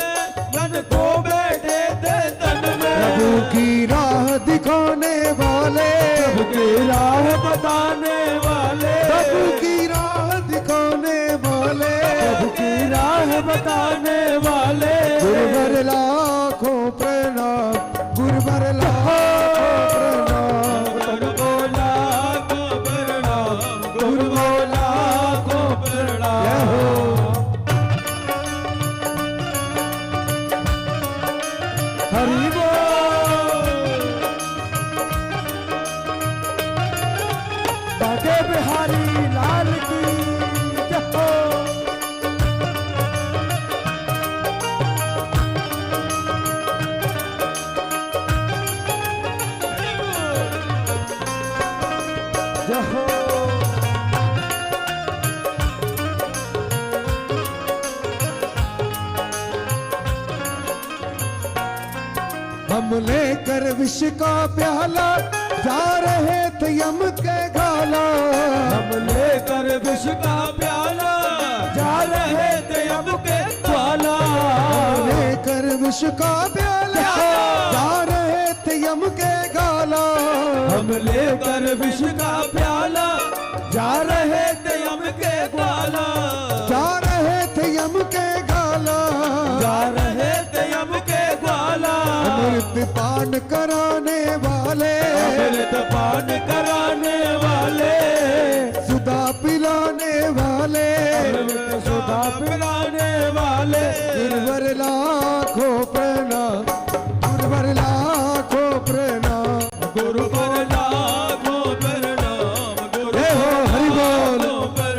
मन को बैठे थे तन में। प्रभु की राह दिखाने वाले, प्रभु की राह बताने वाले, प्रभु की राह दिखाने वाले, प्रभु की राह बताने वाले, गुरुवर लाखों प्रणाम, गुरुवर लाखों प्रणाम, गुरु को लाखों प्रणाम, गुरु को लाखों प्रणाम। जय हो। हरि बोल। बाके बिहारी लाल की जय हो। जय हो। हम लेकर विष का प्याला, जा रहे थे यम के गाला। हम लेकर विष का प्याला, जा रहे थे अब के ग्वाला। हम लेकर विष का प्याला, जा रहे थे यम के गाला। हम लेकर विष का प्याला, जा रहे थे यम के ग्वाला। जा रहे थे यम के गाला, जा रहे थे यम के ग्वाला। अमृत पान कराने वाले, अमृत पान कराने वाले, सुधा पिलाने वाले, अमृत सुधा पिलाने वाले, गुरुवर लाखों प्रणाम, गुरुवर लाखों प्रणाम। गुरु पर लाखों प्रणाम, गुरु जय हो। हरि बोल। लाखों प्रणाम।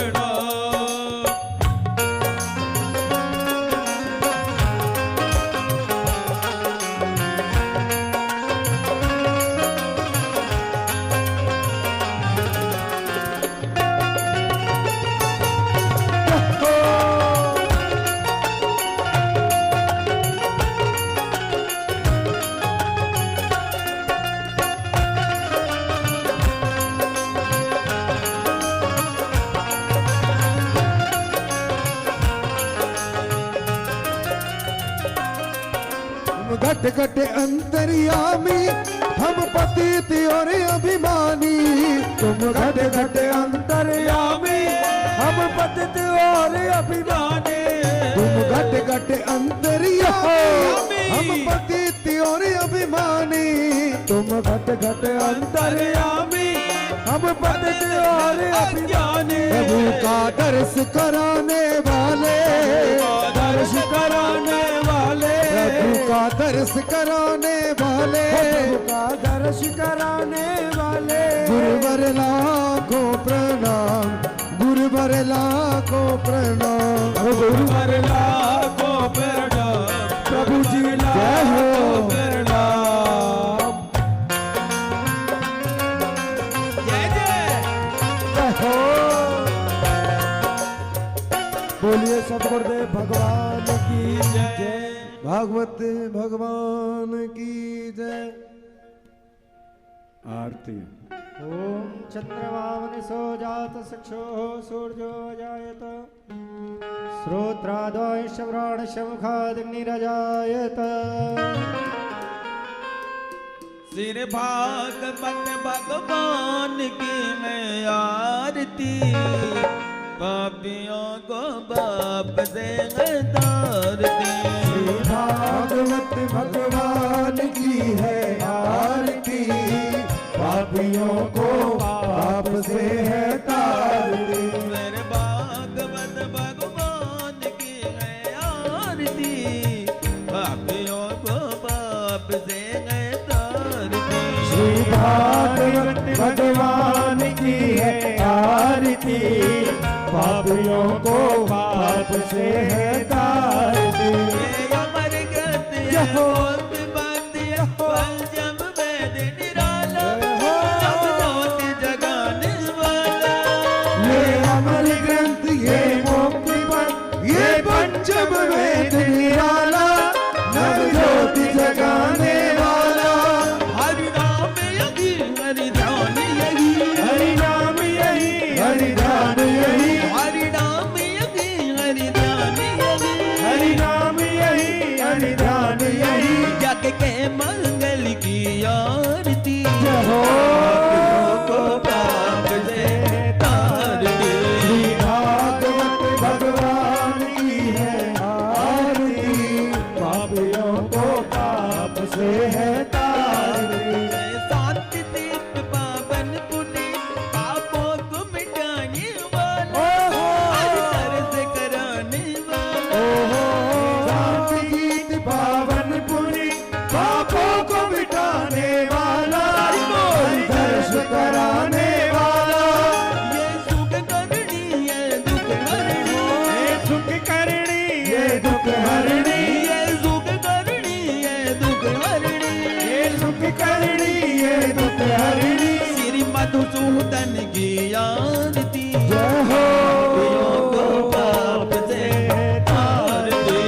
घट घट अंतर्यामी हम पतित और अभिमानी। तुम घट घट अंतर्यामी हम पतित और अभिमानी। तुम घट घट अंतर्यामी हम पतित और अभिमानी। तुम घट घट अंतर्यामी हम पतित और अभिमानी। प्रभु का दर्श कराने वाले, दर्श कराने वाले, प्रभु का दर्श कराने वाले, प्रभु का दर्श कराने वाले। गुरुवर लाखों प्रणाम, गुरुवर लाखों प्रणाम, गुरुवर लाखों प्रणाम, प्रभु जी लाखों प्रणाम। जय जय हो बोलिए सतगुरुदेव भगवान की जय, भागवत भगवान की जय। आरती। ओम चंद्रमावनिसो जात चक्षुः सूर्यो जायत श्रोत्रादयश्च व्राणश्च मुखादिग्निरजायत। सिर भागवत भगवान की मैं आरती, पापियों को बाप से तारती। भागवत भगवान की है आरती, पापियों को पाप से है तारती। मेरे भागवत भगवान की है आरती, पापियों को पाप से है तारती। श्री भागवत भगवान की है आरती, पापियों को पाप से है तारती। ये अमर गति है होत बाती है, पंचम वेद निराला, सब ज्योति जगाने वाला। ये अमर ग्रंथ, ये मुक्ति पथ, ये पंचम वेद निराला, नव ज्योति जगाने वाला। हरि नाम यही हरि ध्यान यही, हरि नाम यही, हरि ध्यान यही, हरि नाम यही हरि ध्यान यही, हरि नाम यही, हरि ध्यान यही। जग के मंगल की आरती, जय हो को पाप से तारती। श्री भागवत भगवान की है आरती, पापियों को पाप से है तारती। शांति दीप पावन पुण्य, पापों को मिटाने वाला, हर तरस कराने वाला। शांति गीत पावन पुनि, पापों को मिटाने वाला, दर्श कराने वाला। ये सुख करनी ये दुख हरणी, ये सुख करणी, ये दुख हरणी, ये सुख करनी ये दुख हरणी, ये सुख करणी, ये दुख हरणी। श्री मधुसूदन की आरती, जय हो पापियों को पाप से तारती।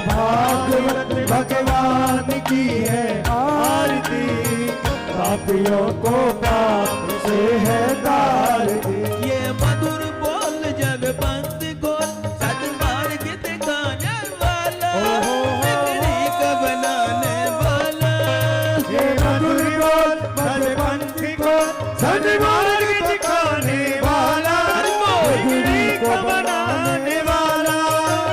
भागवत भगवान की है आरती, पापियों को पाप से है तारती। ये मधुर बोल जग पंथ को सदमार्ग दिखाने वाला, बिगड़ी का बनाने वाला। ये मधुर बोल भगवंत को सन्मार्ग दिखाने वाला, बिगड़ी को बनाने वाला।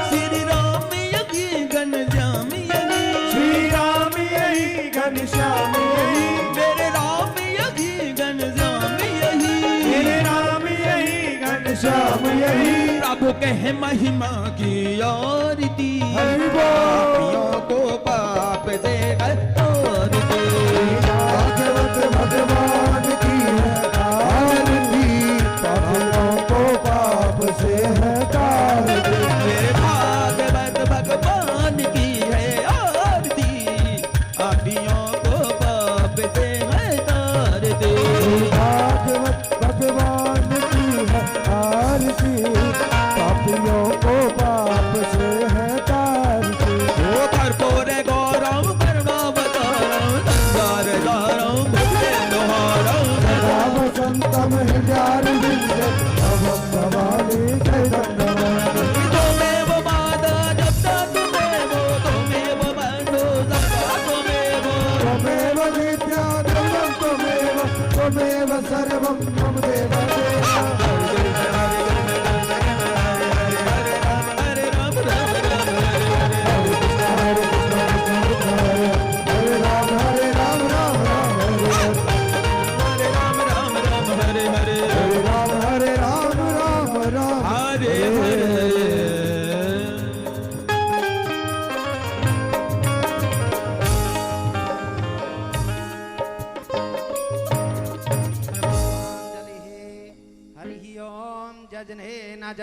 श्री राम यही घनश्याम यही, श्री राम यही घनश्याम यही, मेरे राम यही घनश्याम यही, मेरे राम यही घनश्याम यही। प्रभु कहे महिमा की आरती, हरि बोल। पापियों को पाप से तारती। भागवत भगवान की है आरती, पापियों को पाप से है तारती। मेरे भागवत भगवान की है आरती, पापियों को पाप से है तारती। भागवत भगवान की है आरती, पापियों को पाप से है तारती। ओ कर्पूर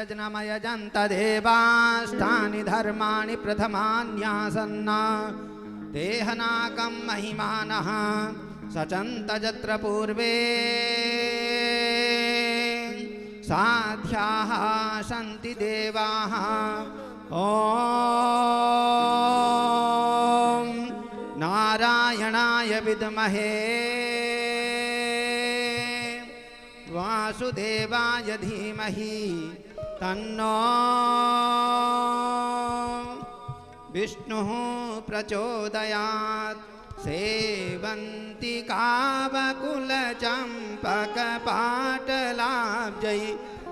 यजनमयजन्त देवाष्टानि धर्माणि प्रथमान्यासन्ना देहनाकं महिमानः सचन्त यत्र पूर्वे साध्याः सन्ति देवाः ॐ नारायणाय विद्महे वासुदेवाय धीमहि तन्नो विष्णुः प्रचोदयात् सेवन्ति कावकुलचम्पकपाटलाब्जै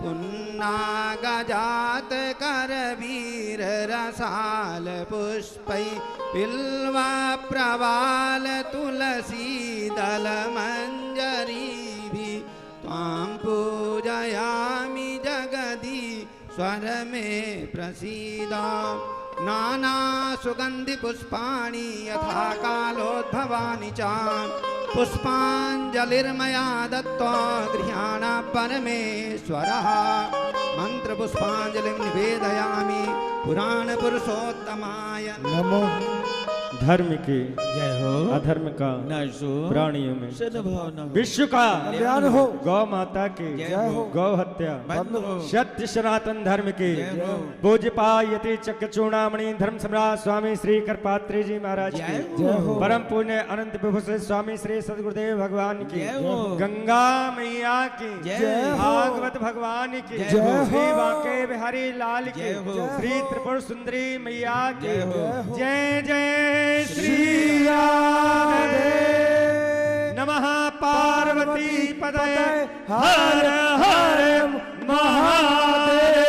पुन्नागजात करवीररसालपुष्पै बिल्वप्रवाल तुलसीदलमञ्जरीभिः त्वां पूजयामि जगदीश्वर मे प्रसीद नानासुगन्धिपुष्पाणि यथा कालोद्भवानि च पुष्पाञ्जलिर्मया दत्त्वा गृह्णान परमेश्वरः मन्त्रपुष्पाञ्जलिं निवेदयामि पुराणपुरुषोत्तमाय नमो धर्म के जय हो अधर्म का नशो प्राणियों में सद्भाव न हो विश्व का कल्याण हो। गौ माता के जय हो। गौ हत्या बंद हो। सत्य सनातन धर्म के जय हो। पूज्यपायति चक्र चूड़ामणि धर्म सम्राट स्वामी श्री करपात्री जी महाराज जय की हो। परम पुण्य अनंत विभूषित स्वामी श्री सदगुरुदेव भगवान की जय हो। गंगा मैया की जय हो। भागवत भगवान की जय हो। श्री बांके बिहारी लाल की जय हो। श्री त्रिपुर सुंदरी मैया की जय हो। जय जय श्री नमः पार्वती पदये हर हर महादेव।